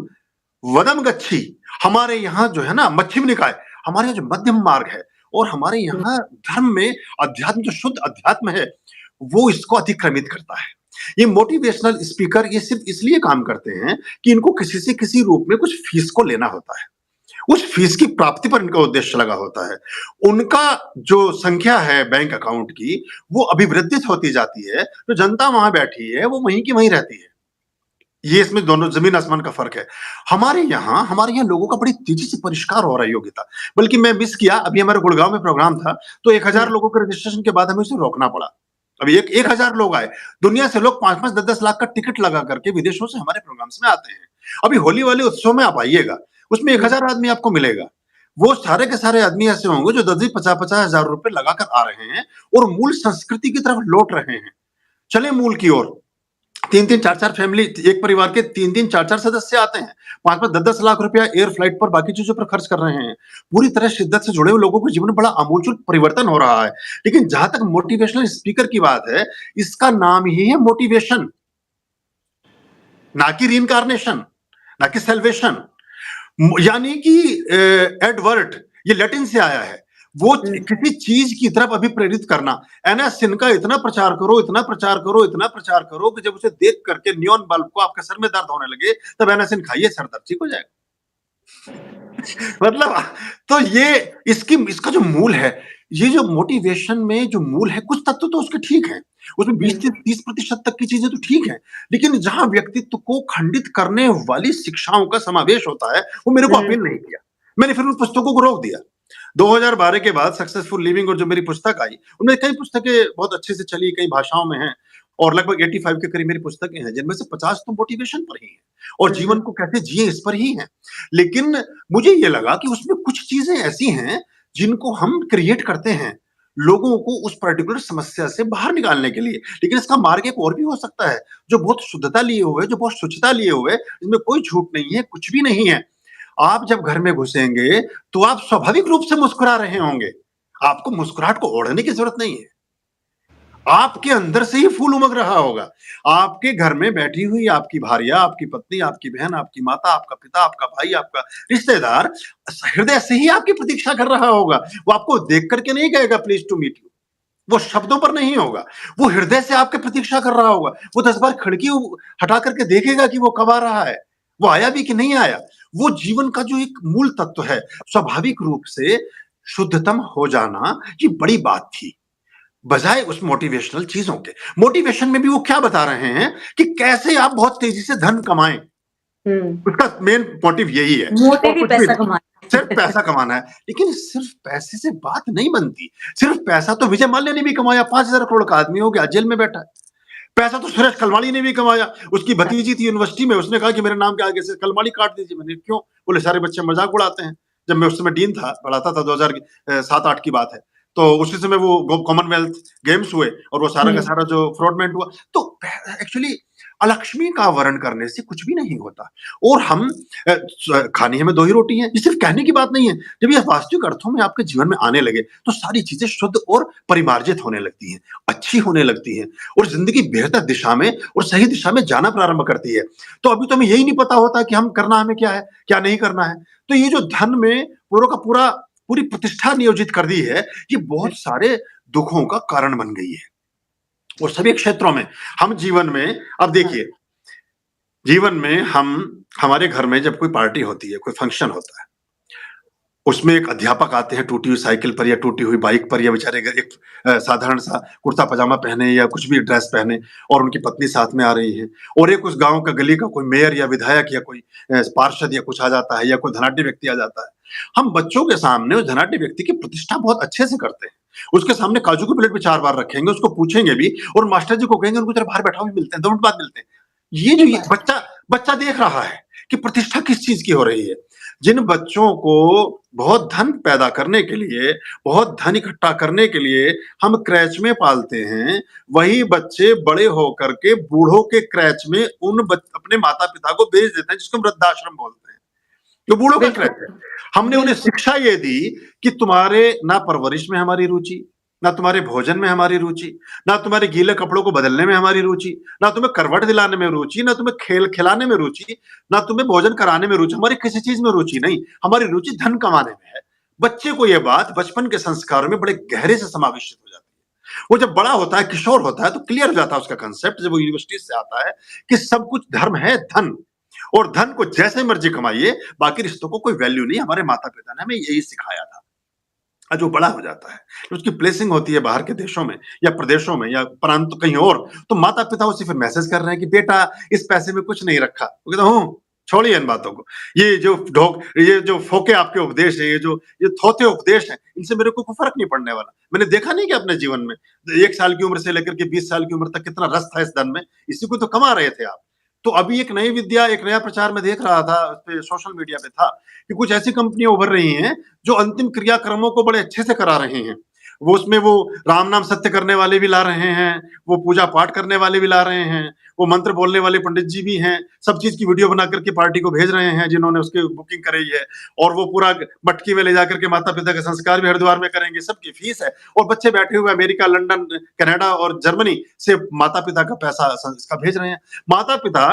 वदम गच्छी, हमारे यहाँ जो है ना मध्यम निकाय, हमारे यहाँ जो मध्यम मार्ग है, और हमारे हुँ, यहाँ धर्म में अध्यात्म, जो शुद्ध अध्यात्म है, वो इसको अतिक्रमित करता है। ये मोटिवेशनल स्पीकर ये सिर्फ इसलिए काम करते हैं कि इनको किसी से किसी रूप में कुछ फीस को लेना होता है। उस फीस की प्राप्ति पर इनका उद्देश्य लगा होता है। उनका जो संख्या है बैंक अकाउंट की, वो अभिवृद्धित होती जाती है, तो जनता वहां बैठी है, वो वहीं की वहीं रहती है। ये इसमें दोनों जमीन आसमान का फर्क है। हमारे यहाँ लोगों का बड़ी तेजी से परिष्कार हो रहा है योग्यता। बल्कि मैं मिस किया, अभी हमारे गुड़गांव में प्रोग्राम था, तो 1000 हुँ, लोगों के रजिस्ट्रेशन के बाद हमें उसे रोकना पड़ा। अभी 1000 लोग आए, दुनिया से लोग 5-5 10-10 लाख का टिकट लगा करके विदेशों से हमारे प्रोग्राम्स में आते हैं। अभी होली वाले उत्सव में आप आइएगा, उसमें हुँ, 1000 आदमी आपको मिलेगा। वो सारे के सारे आदमी ऐसे होंगे जो 10-10 50-50 हजार रुपए लगाकर आ रहे हैं और मूल संस्कृति की तरफ लौट रहे हैं। चले मूल की ओर। 3-3 4-4 फैमिली, एक परिवार के 3-3 4-4 सदस्य आते हैं। 5-5 10-10 लाख रुपया एयर फ्लाइट पर बाकी चीजों पर खर्च कर रहे हैं। पूरी तरह शिद्दत से जुड़े हुए लोगों के जीवन में बड़ा आमूलचूल परिवर्तन हो रहा है। लेकिन जहां तक मोटिवेशनल स्पीकर की बात है, इसका नाम ही है मोटिवेशन, ना कि रीइंकार्नेशन, ना कि सैल्वेशन। यानी कि एडवर्ट, ये लैटिन से आया है, वो हुँ, किसी चीज की तरफ अभिप्रेरित करना। एनासिन का इतना प्रचार करो, इतना प्रचार करो, इतना प्रचार करो कि जब उसे देख करके नियॉन बल्ब को आपके सर में दर्द होने लगे, तब एनासिन खाइए, सर दर्द ठीक हो जाएगा। मतलब, तो ये इसका जो मूल है, ये जो मोटिवेशन में जो मूल है, कुछ तत्व तो उसके ठीक है, उसमें 20 हुँ, से 30% तक की चीजें तो ठीक है, लेकिन जहां व्यक्तित्व को खंडित करने वाली शिक्षाओं का समावेश होता है, वो मेरे को हुँ, अपील नहीं किया। मैंने फिर उन पुस्तकों को रोक दिया। 2012 के बाद सक्सेसफुल लिविंग और जो मेरी पुस्तक आई, उनमें कई पुस्तकें बहुत अच्छे से चली, कई भाषाओं में हैं, और लगभग 85 के करीब मेरी पुस्तकें हैं, जिनमें से 50 तो मोटिवेशन पर ही हैं और हुँ, जीवन को कैसे जिए इस पर ही हैं। लेकिन मुझे ये लगा कि उसमें कुछ चीजें ऐसी हैं जिनको हम क्रिएट करते हैं लोगों को उस पर्टिकुलर समस्या से बाहर निकालने के लिए। लेकिन इसका मार्ग एक और भी हो सकता है, जो बहुत शुद्धता लिए हुए, जो बहुत स्वच्छता लिए हुए, इसमें कोई झूठ नहीं है, कुछ भी नहीं है। आप जब घर में घुसेंगे तो आप स्वाभाविक रूप से मुस्कुरा रहे होंगे, आपको मुस्कुराहट को ओढ़ने की जरूरत नहीं है। आपके अंदर से ही फूल उमग रहा होगा। आपके घर में बैठी हुई आपकी भार्या, आपकी पत्नी, आपकी बहन, आपकी माता, आपका पिता, आपका भाई, आपका रिश्तेदार हृदय से ही आपकी प्रतीक्षा कर रहा होगा। वो आपको देख करके नहीं कहेगा प्लीज टू मीट यू, वो शब्दों पर नहीं होगा, वो हृदय से आपकी प्रतीक्षा कर रहा होगा। वो 10 बार खिड़की हटा करके देखेगा कि वो कब आ रहा है, वो आया भी कि नहीं आया। वो जीवन का जो एक मूल तत्व है, स्वाभाविक रूप से शुद्धतम हो जाना, ये बड़ी बात थी। बजाय उस मोटिवेशनल चीजों के, मोटिवेशन में भी वो क्या बता रहे हैं कि कैसे आप बहुत तेजी से धन कमाएं। हुँ। उसका मेन मोटिव यही है और मोटिव ही कुछ भी पैसा नहीं, सिर्फ कमाना। पैसा कमाना है। लेकिन सिर्फ पैसे से बात नहीं बनती। सिर्फ पैसा तो विजय माल्या ने भी कमाया, 5,000 करोड़ का आदमी हो गया, जेल में बैठा है। पैसा तो सुरेश कलमाड़ी ने भी कमाया। उसकी भतीजी थी यूनिवर्सिटी में, उसने कहा कि मेरे नाम के आगे से कलमाड़ी काट दीजिए। मैंने क्यों? बोले सारे बच्चे मजाक उड़ाते हैं। जब मैं उस समय डीन था, पढ़ाता था, 2007-8 की बात है, तो उसी समय वो कॉमनवेल्थ गेम्स हुए और वो सारा का हुँ, सारा जो फ्रॉडमेंट हुआ, तो एक्चुअली अलक्ष्मी का वर्ण करने से कुछ भी नहीं होता। और हम खानी हमें 2 ही रोटी है, ये सिर्फ कहने की बात नहीं है। जब ये वास्तविक अर्थों में आपके जीवन में आने लगे, तो सारी चीज़ें शुद्ध और परिमार्जित होने लगती हैं, अच्छी होने लगती हैं और ज़िंदगी बेहतर दिशा में और सही दिशा में जाना प्रारंभ करती है। तो अभी तो हमें यही नहीं पता होता कि हम करना हमें क्या है, क्या नहीं करना है। तो ये जो धन में पूरा का पूरा पूरी प्रतिष्ठा नियोजित कर दी है, ये बहुत सारे दुखों का कारण बन गई है। और सभी क्षेत्रों में हम जीवन में अब देखिए, जीवन में हमारे घर में जब कोई पार्टी होती है, कोई फंक्शन होता है, उसमें एक अध्यापक आते हैं टूटी हुई साइकिल पर या टूटी हुई बाइक पर या बेचारे एक साधारण सा कुर्ता पजामा पहने या कुछ भी ड्रेस पहने और उनकी पत्नी साथ में आ रही है और एक उस गांव का गली का कोई मेयर या विधायक या कोई पार्षद या कुछ आ जाता है या कोई धनाढ्य व्यक्ति आ जाता है। हम बच्चों के सामने उस धनाढ्य व्यक्ति की प्रतिष्ठा बहुत अच्छे से करते हैं। उसके सामने काजू की प्लेट पे 4 बार रखेंगे, उसको पूछेंगे भी और मास्टर जी को कहेंगे उनको जरा बाहर बैठाओ, भी मिलते हैं, 2 मिनट बाद मिलते हैं। ये बच्चा बच्चा देख रहा है कि प्रतिष्ठा किस चीज की हो रही है। जिन बच्चों को बहुत धन पैदा करने के लिए, बहुत धन इकट्ठा करने के लिए हम क्रैच में पालते हैं, वही बच्चे बड़े होकर के बूढ़ों के क्रैच में अपने माता-पिता को भेज देते हैं, जिसको वृद्धाश्रम बोलते हैं। जो बूढ़ों का क्रैच है। हमने उन्हें शिक्षा ये दी कि तुम्हारे ना परवरिश में हमारी रुचि, ना तुम्हारे भोजन में हमारी रुचि, ना तुम्हारे गीले कपड़ों को बदलने में हमारी रुचि, ना तुम्हें करवट दिलाने में रुचि, ना तुम्हें खेल खिलाने में रुचि, ना तुम्हें भोजन कराने में रुचि, हमारी किसी चीज में रुचि नहीं, हमारी रुचि धन कमाने में है। बच्चे को यह बात बचपन के संस्कारों में बड़े गहरे से समावेशित हो जाती है। वो जब बड़ा होता है, किशोर होता है, तो क्लियर हो जाता है उसका कंसेप्ट, जब वो यूनिवर्सिटी से आता है कि सब कुछ धर्म है, धन, और धन को जैसे मर्जी कमाइए, बाकी रिश्तों को कोई वैल्यू नहीं। हमारे माता-पिता ने हमें यही सिखाया था। जो बड़ा हो जाता है, उसकी प्लेसिंग होती है बाहर के देशों में या प्रदेशों में या प्रांत कहीं और, तो माता-पिता उसे फिर मैसेज कर रहे हैं कि बेटा इस पैसे में कुछ नहीं रखा। वो कहता हूँ, छोड़िए इन बातों को। ये जो फोके आपके उपदेश है, ये थोथे उपदेश हैं, इनसे मेरे को कोई फ़र्क नहीं पड़ने वाला। मैंने देखा नहीं कि अपने जीवन में 1 साल की उम्र से लेकर के 20 साल की उम्र तक कितना रस था इस धन में, इसी को तो कमा रहे थे आप। तो अभी एक नई विद्या, एक नया प्रचार मैं देख रहा था, उसपे सोशल मीडिया पे था कि कुछ ऐसी कंपनियां उभर रही हैं जो अंतिम क्रियाक्रमों को बड़े अच्छे से करा रहे हैं। वो राम नाम सत्य करने वाले भी ला रहे हैं, वो पूजा पाठ करने वाले भी ला रहे हैं, वो मंत्र बोलने वाले पंडित जी भी हैं, सब चीज की वीडियो बना करके पार्टी को भेज रहे हैं जिन्होंने उसकी बुकिंग कराई है, और वो पूरा मटकी में ले जाकर के माता पिता के संस्कार भी हरिद्वार में करेंगे, सबकी फीस है, और बच्चे बैठे हुए अमेरिका, लंदन, कनाडा और जर्मनी से माता पिता का पैसा इसका भेज रहे हैं। माता पिता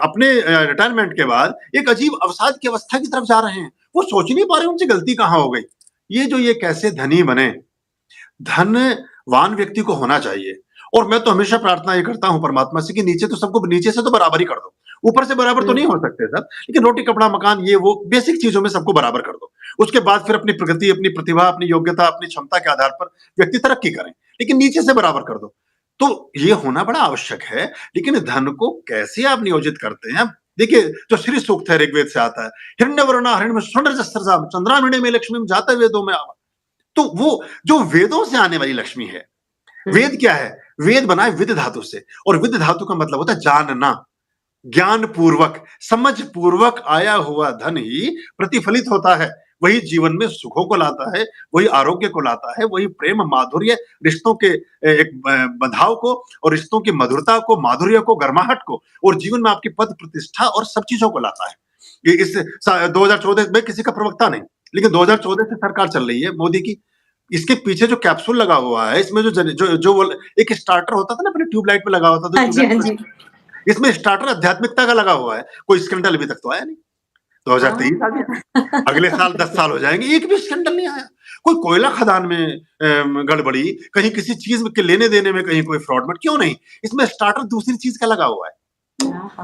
अपने रिटायरमेंट के बाद एक अजीब अवसाद की अवस्था की तरफ जा रहे हैं। वो सोच ही नहीं पा रहे उनसे गलती कहाँ हो गई। ये कैसे धनी बने। धनवान व्यक्ति को होना चाहिए, और मैं तो हमेशा प्रार्थना ये करता हूँ परमात्मा से कि नीचे से तो बराबर ही कर दो। ऊपर से बराबर तो नहीं हो सकते सब, लेकिन रोटी कपड़ा मकान ये वो बेसिक चीजों में सबको बराबर कर दो। उसके बाद फिर अपनी प्रगति, अपनी प्रतिभा, अपनी योग्यता, अपनी क्षमता के आधार पर व्यक्ति तरक्की करें, लेकिन नीचे से बराबर कर दो। तो ये होना बड़ा आवश्यक है, लेकिन धन को कैसे आप नियोजित करते हैं। देखिए, जो श्री सूक्त है ऋग्वेद से आता है, हिरण्यवर्णा हरिण्यम स्वर्णरजस्रजां चंद्रामणि में लक्ष्मीं जाता वेदों में आवा। तो वो जो वेदों से आने वाली लक्ष्मी है, वेद क्या है? वेद बना है विद धातु से, और विद धातु का मतलब होता है जानना, ज्ञान पूर्वक, समझ पूर्वक आया हुआ धन ही प्रतिफलित होता है। वही जीवन में सुखों को लाता है, वही आरोग्य को लाता है, वही प्रेम, माधुर्य, रिश्तों के एक बंधाव को, और रिश्तों की मधुरता को, माधुर्य को, गर्माहट को, और जीवन में आपकी पद प्रतिष्ठा और सब चीजों को लाता है। ये इस 2014 में किसी का प्रवक्ता नहीं, लेकिन 2014 से सरकार चल रही है मोदी की। इसके पीछे जो कैप्सूल लगा हुआ है, इसमें जो एक स्टार्टर होता था ना, अपने ट्यूबलाइट में लगा होता था, हाँ जी, हाँ जी। इसमें स्टार्टर आध्यात्मिकता का लगा हुआ है। कोई स्कैंडल अभी तक तो आया नहीं। 2023 आ गया, अगले साल 10 साल हो जाएंगे, एक भी स्कैंडल नहीं आया। कोई कोयला खदान में गड़बड़ी, कहीं किसी चीज के लेने देने में कहीं कोई फ्रॉड में, क्यों नहीं? इसमें स्टार्टर दूसरी चीज का लगा हुआ है,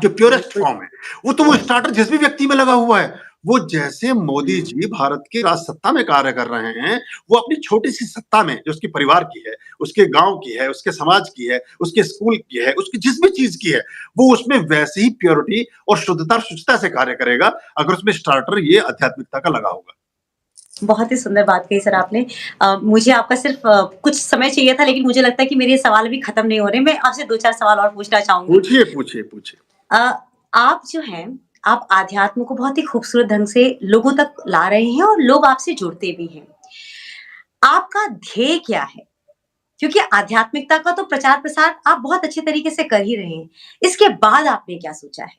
जो प्योरेस्ट फॉर्म है। वो स्टार्टर जिस भी व्यक्ति में लगा हुआ है, वो जैसे मोदी जी भारत की राज सत्ता में कार्य कर रहे हैं, वो अपनी छोटी सी सत्ता में, जो उसके परिवार की है, उसके गांव की है, उसके समाज की है, उसके स्कूल की है, उसकी जिस भी चीज की है, वो उसमें वैसे ही प्योरिटी और शुद्धता शुचिता से कार्य करेगा, अगर उसमें स्टार्टर ये आध्यात्मिकता का लगा होगा। बहुत ही सुंदर बात कही सर आपने। मुझे आपका सिर्फ कुछ समय चाहिए था, लेकिन मुझे लगता है कि मेरे सवाल अभी खत्म नहीं हो रहे। मैं आपसे 2-4 सवाल और पूछना चाहूँगी। पूछिए, पूछिए, पूछिए। आप जो हैं, आप आध्यात्म को बहुत ही खूबसूरत ढंग से लोगों तक ला रहे हैं और लोग आपसे जुड़ते भी हैं। आपका ध्येय क्या है? क्योंकि आध्यात्मिकता का तो प्रचार-प्रसार आप बहुत अच्छे तरीके से कर ही रहे हैं। इसके बाद आपने क्या सोचा है?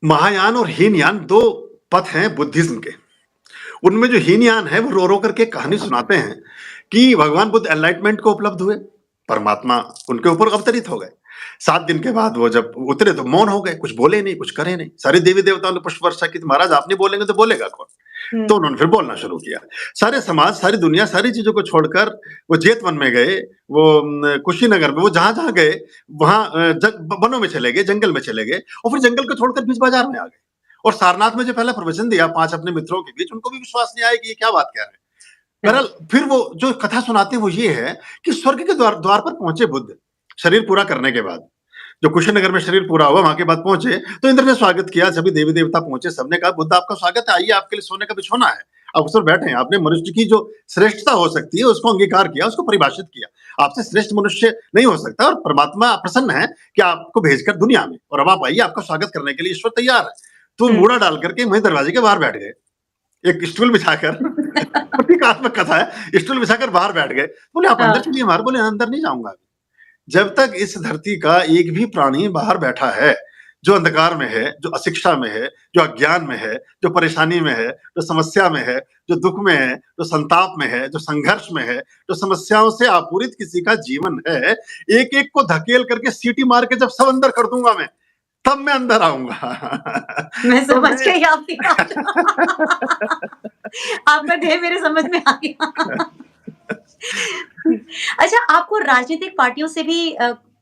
महायान और हीनयान 2 पथ हैं बुद्धिज्म के। उनमें जो हीनयान है वो रो-रो करके कहानी सुनाते हैं कि भगवान बुद्ध एनलाइटमेंट को उपलब्ध हुए, परमात्मा उनके ऊपर अवतरित हो गए। 7 दिन के बाद वो जब उतरे तो मौन हो गए, कुछ बोले नहीं, कुछ करे नहीं। सारे देवी-देवताओं ने पुष्प वर्षा की, तो महाराज आप नहीं बोलेंगे तो बोलेगा कौन? तो हुँ। उन्होंने फिर बोलना शुरू किया। सारे समाज, सारी दुनिया, सारी चीज़ों को छोड़कर वो जेतवन में गए, वो कुशीनगर में, वो जहाँ-जहाँ गए वहाँ वनों में चले गए, जंगल में चले गए और फिर जंगल को छोड़कर बीच बाजार में आ गए। और सारनाथ में जो पहला प्रवचन दिया 5 अपने मित्रों के बीच, उनको भी विश्वास नहीं आया कि ये क्या बात कह रहे हैं। हाँ। बहरहाल फिर वो जो कथा सुनाते हैं वो ये है कि स्वर्ग के द्वार द्वार पर पहुँचे बुद्ध, शरीर पूरा करने के बाद। जो कुशीनगर में शरीर पूरा हुआ, वहाँ के बाद पहुँचे, तो इंद्र ने स्वागत किया, सभी देवी-देवता पहुँचे, सबने कहा बुद्ध आपका स्वागत है, आइए आपके लिए सोने का बिछौना है। आप उस पर बैठे हैं, आपने मनुष्य की जो श्रेष्ठता हो सकती है उसको अंगीकार किया, उसको परिभाषित किया। आपसे श्रेष्ठ मनुष्य नहीं हो सकता और परमात्मा प्रसन्न है कि आपको भेजकर दुनिया में, और अब आप आइए, आपका स्वागत करने के लिए ईश्वर तैयार है। तो हुँ। मूड़ा डाल करके वहीं दरवाजे के बाहर बैठ गए। एक स्टूल बिछाकर प्रतीकात्मक कथा है, स्टूल बिछाकर बाहर बैठ गए। बोले आप अंदर हाँ। चलिए बाहर, बोले अंदर नहीं जाऊँगा। जब तक इस धरती का एक भी प्राणी बाहर बैठा है, जो अंधकार में है, जो अशिक्षा में है, जो अज्ञान में है, जो परेशानी में है, जो समस्या में है, जो दुःख में है, जो संताप में है, जो संघर्ष में है, जो समस्याओं से आपूरित किसी का जीवन है, एक-एक को धकेल करके सीटी मार के जब सब अंदर कर दूँगा मैं, तब मैं अंदर आऊँगा। मैं तो समझ मैं गई आपकी बात। आपका ध्येय मेरे समझ में आ गया। अच्छा, आपको राजनीतिक पार्टियों से भी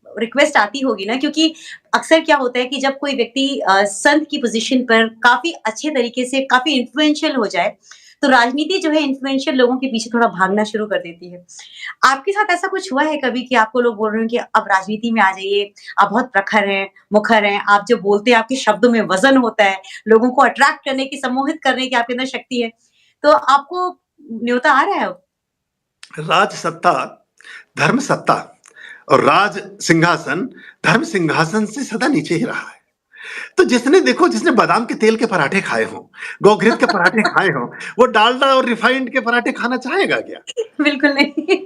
रिक्वेस्ट आती होगी ना, क्योंकि अक्सर क्या होता है कि जब कोई व्यक्ति संत की पोज़ीशन पर काफ़ी अच्छे तरीके से काफ़ी इन्फ्लुएंशियल हो जाए, तो राजनीति जो है इन्फ्लुएंशियल लोगों के पीछे थोड़ा भागना शुरू कर देती है। आपके साथ ऐसा कुछ हुआ है कभी कि आपको लोग बोल रहे हो कि अब राजनीति में आ जाइए, आप बहुत प्रखर हैं, मुखर हैं, आप जो बोलते हैं आपके शब्दों में वज़न होता है, लोगों को अट्रैक्ट करने की, सम्मोहित करने की आपके अंदर शक्ति है। तो आपको न्योता आ रहा है अब? राज सत्ता, धर्म सत्ता और राज सिंहासन, धर्म सिंहासन से सदा नीचे ही रहा है। तो जिसने देखो, जिसने बादाम के तेल के पराठे खाए हों, गोघृत के पराठे खाए हों, वो डालडा और रिफाइंड के पराठे खाना चाहेगा क्या? बिल्कुल नहीं।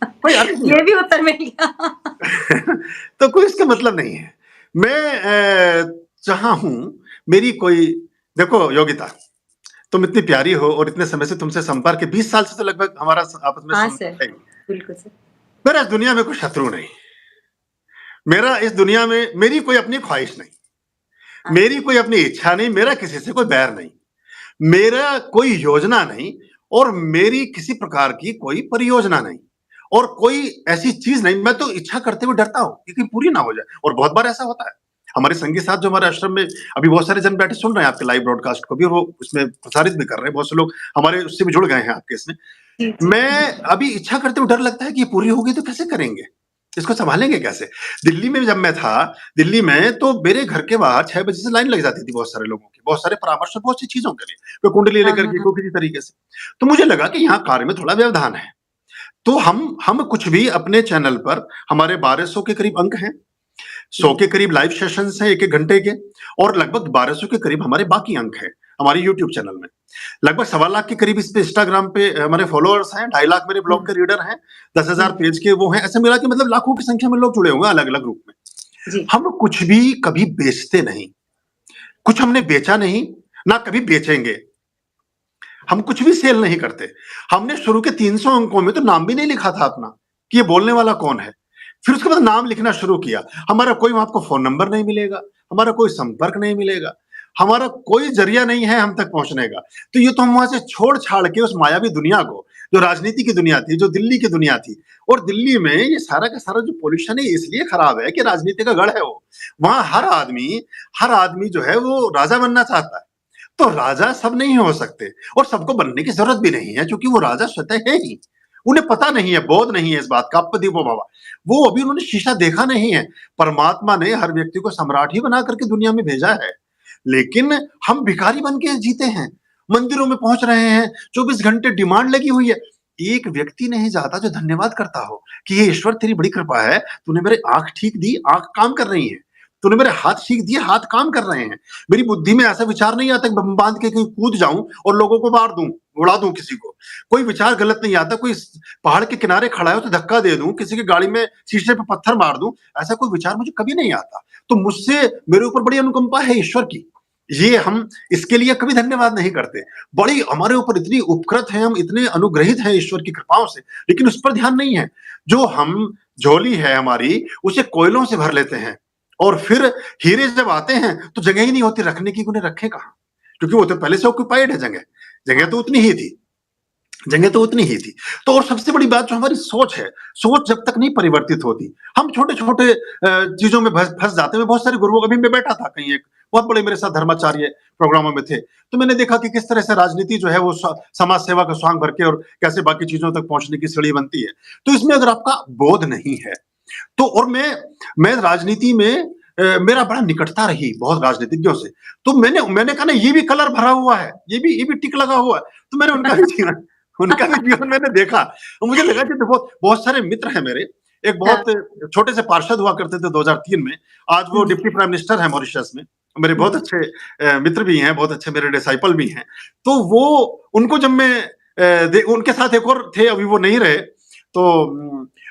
कोई अर्थ नहीं ये भी होता। उत्तर मिल गया। तो कोई इसका मतलब नहीं है। मैं जहाँ हूँ, मेरी कोई देखो योगिता, तुम इतनी प्यारी हो और इतने समय से तुमसे संपर्क है, 20 साल से तो लगभग हमारा आपस में हाँ सर, संपर्क है ही। बिल्कुल सर। मेरा इस दुनिया में कोई शत्रु नहीं। मेरा इस दुनिया में मेरी कोई अपनी ख्वाहिश नहीं, हाँ, मेरी कोई अपनी इच्छा नहीं, मेरा किसी से कोई बैर नहीं, मेरा कोई योजना नहीं और मेरी किसी प्रकार की कोई परियोजना नहीं और कोई ऐसी चीज़ नहीं। मैं तो इच्छा करते हुए डरता हूँ कि कहीं पूरी ना हो जाए, और बहुत बार ऐसा होता है। हमारे संगी साथ जो हमारे आश्रम में अभी बहुत सारे जन बैठे सुन रहे हैं आपके लाइव ब्रॉडकास्ट को भी, और वो उसमें प्रसारित भी कर रहे हैं। बहुत से लोग हमारे उससे भी जुड़ गए हैं आपके इसमें। जी, जी। मैं अभी इच्छा करते हुए डर लगता है कि ये पूरी होगी तो कैसे करेंगे? इसको सँभालेंगे कैसे? दिल्ली में जब मैं था, दिल्ली में तो मेरे घर के बाहर 6 बजे से लाइन लग जाती थी बहुत सारे लोगों की, बहुत सारे परामर्श और बहुत सी चीज़ों के लिए। कोई कुंडली हाँ, लेकर हाँ, के, हाँ। कोई किसी तरीके से। तो मुझे लगा कि यहाँ कार्य में थोड़ा व्यवधान है। तो हम कुछ भी अपने चैनल पर, हमारे 1200 के करीब अंक हैं, 100 जी, के करीब लाइव सेशंस हैं 1-1 घंटे के, और लगभग 1200 के करीब हमारे बाकी अंक हैं, हमारे यूट्यूब चैनल में। लगभग सवा लाख के करीब इस पे इंस्टाग्राम पे हमारे फॉलोअर्स हैं, 2.5 लाख मेरे ब्लॉग हुँ, के रीडर हैं, 10,000 हुँ, पेज के वो हैं, ऐसे मिला के मतलब लाखों की संख्या में लोग जुड़े हुए हैं अलग-अलग रूप में। जी, हम कुछ भी कभी बेचते नहीं, कुछ हमने बेचा नहीं, ना कभी बेचेंगे। हम कुछ भी सेल नहीं करते। हमने शुरू के 300 अंकों में तो नाम भी नहीं लिखा था अपना, कि ये बोलने वाला कौन है। फिर उसके बाद नाम लिखना शुरू किया। हमारा कोई वहाँ आपको फ़ोन नंबर नहीं मिलेगा, हमारा कोई संपर्क नहीं मिलेगा, हमारा कोई ज़रिया नहीं है हम तक पहुँचने का। तो ये तो हम वहाँ से छोड़-छाड़ के उस मायावी दुनिया को, जो राजनीति की दुनिया थी, जो दिल्ली की दुनिया थी, और दिल्ली में ये सारा का सारा जो पॉल्यूशन है, ये इसलिए खराब है कि राजनीति का गढ़ है वो। वहाँ हर आदमी जो है वो राजा बनना चाहता है। तो राजा सब नहीं हो सकते और सबको बनने की ज़रूरत भी नहीं है, क्योंकि वो राजा स्वतः है ही। उन्हें पता नहीं है, बोध नहीं है इस बात का, अप्पदीपो भव। वो अभी उन्होंने शीशा देखा नहीं है। परमात्मा ने हर व्यक्ति को सम्राट ही बना करके दुनिया में भेजा है। लेकिन हम भिखारी बन के जीते हैं, मंदिरों में पहुँच रहे हैं, 24 घंटे डिमांड लगी हुई है। एक व्यक्ति नहीं जाता जो धन्यवाद करता हो कि ये ईश्वर तेरी बड़ी कृपा है, तूने मेरी आँख ठीक दी, आँख काम कर रही है। तूने मेरे हाथ सीख दिए, हाथ काम कर रहे हैं। मेरी बुद्धि में ऐसा विचार नहीं आता कि बम बांध के कहीं कूद जाऊँ और लोगों को मार दूँ, उड़ा दूँ किसी को। कोई विचार गलत नहीं आता, कोई पहाड़ के किनारे खड़ा है तो धक्का दे दूँ, किसी की गाड़ी में शीशे पे पत्थर मार दूँ, ऐसा कोई विचार मुझे कभी नहीं आता। तो मुझसे मेरे ऊपर बड़ी अनुकंपा है ईश्वर की। ये हम इसके लिए कभी धन्यवाद नहीं करते। बड़ी हमारे ऊपर इतनी उपकृत हैं, हम इतने अनुग्रहित हैं ईश्वर की कृपाओं से, लेकिन उस पर ध्यान नहीं है। जो हम झोली है हमारी, उसे कोयलों से भर लेते हैं और फिर हीरे जब आते हैं तो जगह ही नहीं होती रखने की, उन्हें रखें कहाँ? क्योंकि वो तो पहले से ऑक्यूपाइड है जगह। जगह तो उतनी ही थी। जगह तो उतनी ही थी। तो और सबसे बड़ी बात जो हमारी सोच है, सोच जब तक नहीं परिवर्तित होती, हम छोटे-छोटे चीज़ों में फँस जाते हैं। बहुत सारे गुरुओं अभी मैं बैठा था कहीं एक बहुत बड़े मेरे साथ धर्माचार्य प्रोग्रामों में थे। तो मैंने देखा कि किस तरह से राजनीति जो है वो समाज सेवा का स्वांग भर के और कैसे बाकी चीज़ों तक पहुँचने की सीढ़ी बनती है। तो इसमें अगर आपका बोध नहीं है, तो और मैं राजनीति में मेरा बड़ा निकटता रही बहुत राजनीतिज्ञों से। तो मैंने कहा ना ये भी कलर भरा हुआ है, ये भी टिक लगा हुआ है। तो मैंने उनका भी जीवन मैंने देखा। तो मुझे लगा कि बहुत बहुत सारे मित्र हैं मेरे। एक हाँ। बहुत छोटे से पार्षद हुआ करते थे 2003 में। आज वो हुँ, डिप्टी प्राइम मिनिस्टर हैं मॉरिशस में। मेरे बहुत हुँ। अच्छे मित्र भी हैं, बहुत अच्छे मेरे डिसाइपल भी हैं। तो वो उनको जब मैं उनके साथ एक और थे, अभी वो नहीं रहे। तो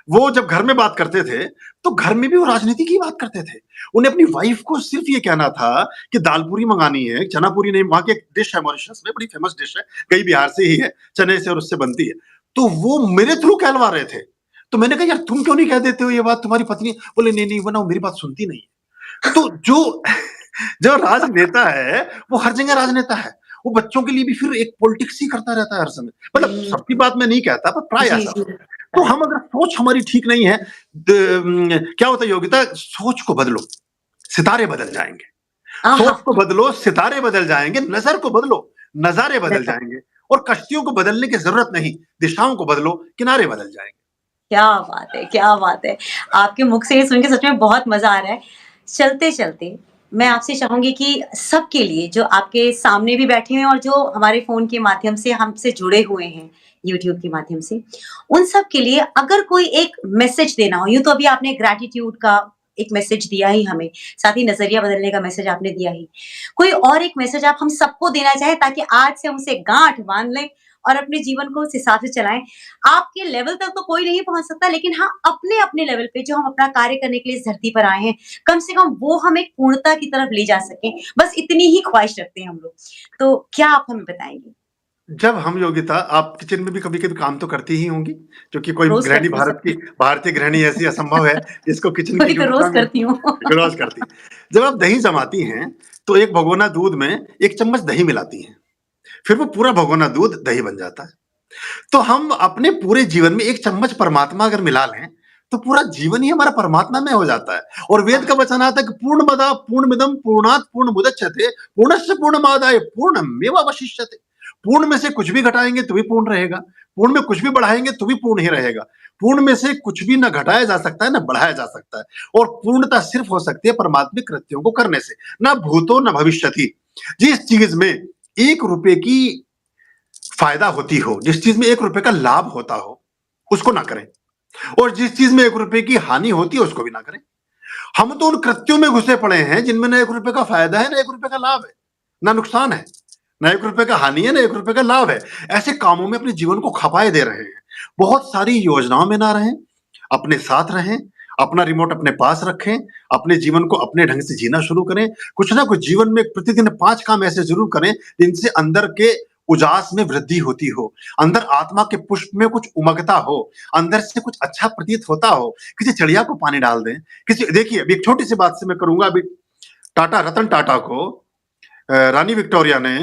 वो जब घर में बात करते थे, तो घर में भी वो राजनीति की बात करते थे। उन्हें अपनी वाइफ को सिर्फ ये कहना था कि दाल पूरी मंगानी है, चना पूरी नहीं। वहाँ की एक डिश है मॉरिशस में, बड़ी फेमस डिश है, कहीं बिहार से ही है, चने से और उससे बनती है। तो वो मेरे थ्रू कहलवा रहे थे। तो मैंने कहा यार तुम क्यों नहीं कह देते हो ये बात, तुम्हारी पत्नी? बोले नहीं, वो ना मेरी बात सुनती नहीं है। तो जो जो राजनेता है, वो हर जगह राजनेता है। वो बच्चों के लिए भी फिर एक पॉलिटिक्स ही करता रहता है हर समय। मतलब हुँ। सबकी बात मैं नहीं कहता, पर प्राय जी, ऐसा जी। होता है। तो हम अगर सोच हमारी ठीक नहीं है, क्या होता है योगिता, सोच को बदलो, सितारे बदल जाएँगे। आहा! सोच को बदलो, सितारे बदल जाएँगे, नज़र को बदलो, नज़ारे बदल जाएँगे और कश्तियों को बदलने की ज़रूरत नहीं, दिशाओं को बदलो, किनारे बदल जाएँगे। क्या बात है, क्या बात है! आपके मुख से ये सुन के सच में बहुत मज़ा आ रहा है। चलते-चलते मैं आपसे चाहूँगी कि सबके लिए जो आपके सामने भी बैठे हैं और जो हमारे फ़ोन के माध्यम से हमसे जुड़े हुए हैं, यूट्यूब के माध्यम से, उन सब के लिए अगर कोई एक मैसेज देना हो, यूँ तो अभी आपने ग्रैटिट्यूड का एक मैसेज दिया ही हमें, साथ ही नज़रिया बदलने का मैसेज आपने दिया ही। कोई और एक मैसेज आप हम सबको देना चाहें ताकि आज से हम उसे गाँठ बाँध लें और अपने जीवन को उस हिसाब से चलाएँ। आपके लेवल तक तो कोई नहीं पहुँच सकता, लेकिन हाँ, अपने-अपने लेवल पे जो हम अपना कार्य करने के लिए इस धरती पर आए हैं, कम से कम वो हम एक पूर्णता की तरफ ले जा सकें, बस इतनी ही ख्वाहिश रखते हैं हम लोग। तो क्या आप हमें बताएँगे? जब हम योगिता आप किचन में भी कभी-कभी काम तो करती ही होंगी, क्योंकि कोई रोज़ गृहिणी करती हूँ सर। भारतीय गृहिणी ऐसी असंभव है जिसको किचन की वही तो ड्यूटी ना रोज़ मिले, करती हूँ। रोज़ करती। जब आप दही जमाती हैं, तो एक भगोना दूध में 1 चम्मच दही मिलाती हैं, फिर वो पूरा भगोना दूध दही बन जाता है। तो हम अपने पूरे जीवन में 1 चम्मच परमात्मा अगर मिला लें, तो पूरा जीवन ही हमारा परमात्मा में हो जाता है। और वेद का वचन आता है कि पूर्णमदः पूर्णमिदं पूर्णात् पूर्णमुदच्यते पूर्णस्य पूर्णमादाय पूर्णमेवावशिष्यते। पूर्ण में से कुछ भी घटाएँगे तो भी पूर्ण रहेगा, पूर्ण में कुछ भी बढ़ाएँगे तो भी पूर्ण ही रहेगा। पूर्ण में से कुछ भी ना घटाया जा सकता है, ना बढ़ाया जा सकता है और पूर्णता सिर्फ हो सकती है परमात्मिक कृत्यों को करने से, ना भूतो ना भविष्यति। जिस चीज़ में ₹1 की फ़ायदा होती हो, जिस चीज़ में ₹1 का लाभ होता हो, उसको ना करें और जिस चीज़ में ₹1 की हानि होती है, उसको भी ना करें। हम तो उन कृत्यों में घुसे पड़े हैं जिनमें ना ₹1 का फ़ायदा है, ना ₹1 का लाभ है, ना नुकसान है, ना ₹1 का हानि है, ना ₹1 का लाभ है। ऐसे कामों में अपने जीवन को खपाए दे रहे हैं। बहुत सारी योजनाओं में ना रहें, अपने साथ रहें, अपना रिमोट अपने पास रखें, अपने जीवन को अपने ढंग से जीना शुरू करें। कुछ ना कुछ जीवन में प्रतिदिन 5 काम ऐसे ज़रूर करें, जिनसे अंदर के उजास में वृद्धि होती हो, अंदर आत्मा के पुष्प में कुछ उमगता हो, अंदर से कुछ अच्छा प्रतीत होता हो, किसी चिड़िया को पानी डाल दें, किसी देखिए अभी एक छोटी-सी बात से मैं करूँगा अभी रतन टाटा को रानी विक्टोरिया ने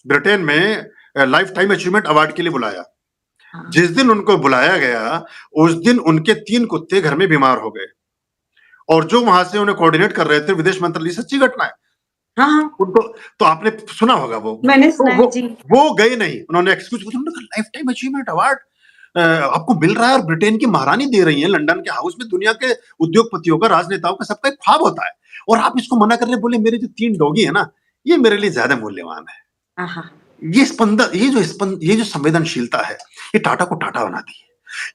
ब्रिटेन में लाइफ टाइम अचीवमेंट अवार्ड के लिए बुलाया। हाँ। जिस दिन उनको बुलाया गया, उस दिन उनके 3 कुत्ते घर में बीमार हो गए और जो वहाँ से उन्हें कोऑर्डिनेट कर रहे थे विदेश मंत्रालय, सच्ची घटना है। हाँ, हाँ, उनको तो आपने सुना होगा वो। मैंने तो सुना है, जी। वो गए नहीं, उन्होंने एक्सक्यूज़ उन्होंने कहा लाइफ टाइम अचीवमेंट अवार्ड आपको मिल रहा है और ब्रिटेन की महारानी दे रही हैं लंदन के हाउस में, दुनिया के उद्योगपतियों का, राजनेताओं का सबका एक ख्वाब होता है और आप इसको मना कर रहे हैं, बोले मेरे जो 3 डॉगी है ना, ये मेरे लिए ज़्यादा मूल्यवान है। आहा! ये जो संवेदनशीलता है, ये टाटा को टाटा बनाती है।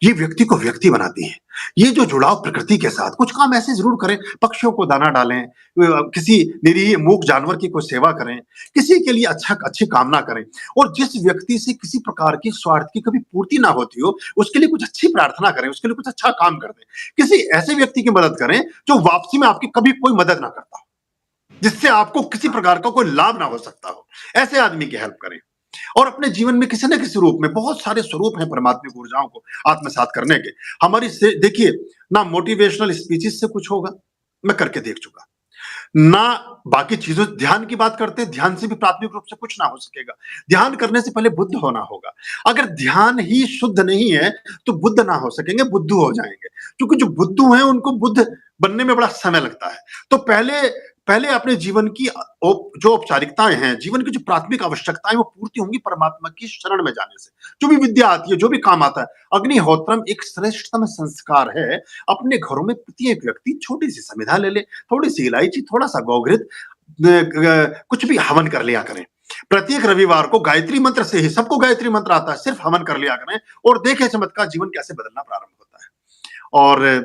ये व्यक्ति को व्यक्ति बनाती है। ये जो जुड़ाव प्रकृति के साथ, कुछ काम ऐसे ज़रूर करें, पक्षियों को दाना डालें, किसी निरीह मूक जानवर की कोई सेवा करें, किसी के लिए अच्छी कामना करें और जिस व्यक्ति से किसी प्रकार की स्वार्थ की कभी पूर्ति ना होती हो, उसके लिए कुछ अच्छी प्रार्थना करें, उसके लिए कुछ अच्छा काम कर दें। किसी ऐसे व्यक्ति की मदद करें, जो वापसी में आपकी कभी कोई मदद ना करता हो, जिससे आपको किसी प्रकार का कोई लाभ ना हो सकता हो। ऐसे आदमी की हेल्प करें। और अपने जीवन में किसी न किसी रूप में, बहुत सारे स्वरूप हैं परमात्मिक ऊर्जाओं को आत्मसात करने के। हमारी से देखिए, ना मोटिवेशनल स्पीचेस से कुछ होगा, मैं करके देख चुका। ना बाकी चीज़ों ध्यान की बात करते हैं, ध्यान से भी प्राथमिक रूप से कुछ ना हो सकेगा। ध्यान करने से पहले बुद्ध होना होगा। अगर ध्यान ही शुद्ध नहीं है, तो बुद्ध ना हो सकेंगे, बुद्धू हो जाएँगे। क्योंकि जो बुद्धू हैं, उनको बुद्ध बनने में बड़ा समय लगता है। तो पहले अपने जीवन की जो औपचारिकताएँ हैं, जीवन की जो प्राथमिक आवश्यकताएँ, वो पूर्ति होंगी परमात्मा की शरण में जाने से। जो भी विद्या आती है, जो भी काम आता है, अग्निहोत्रम एक श्रेष्ठतम संस्कार है। अपने घरों में प्रत्येक व्यक्ति छोटी-सी समिधा ले ले, थोड़ी-सी इलायची, थोड़ा-सा गौघृत, कुछ भी हवन कर लिया करें। प्रत्येक रविवार को गायत्री मंत्र से ही, सबको गायत्री मंत्र आता है, सिर्फ हवन कर लिया करें और देखें चमत्कार, जीवन कैसे बदलना प्रारंभ होता है। और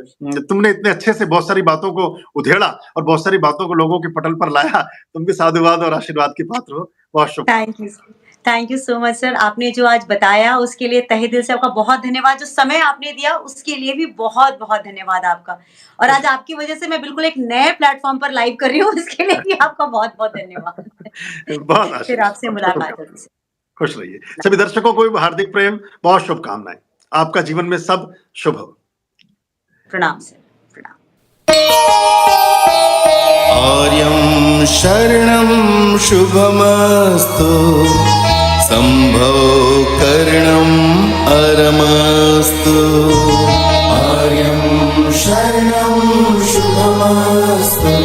तुमने इतने अच्छे से बहुत सारी बातों को उधेड़ा और बहुत सारी बातों को लोगों के पटल पर लाया। तुम भी साधुवाद और आशीर्वाद की पात्र हो। बहुत शुभ thank you so much sir. आपने जो आज बताया उसके लिए तहे दिल से आपका बहुत धन्यवाद। जो समय आपने दिया उसके लिए भी बहुत-बहुत धन्यवाद आपका। और आज आपकी वजह से मैं बिल्कुल एक नए प्लेटफ़ॉर्म पर लाइव कर रही हूँ, उसके लिए भी आपका बहुत-बहुत धन्यवाद। बहुत फिर आशीर्वाद। आपसे मुलाकात होगी। खुश रहिए। सभी दर्शकों को भी हार्दिक प्रेम, बहुत शुभकामनाएँ। आपका जीवन में सब शुभ हो। प्रणाम सर, प्रणाम। आर्यं शरणं शुभमस्तु, संभो करणम् अरमस्तु। आर्यं शरणं शुभमस्तु,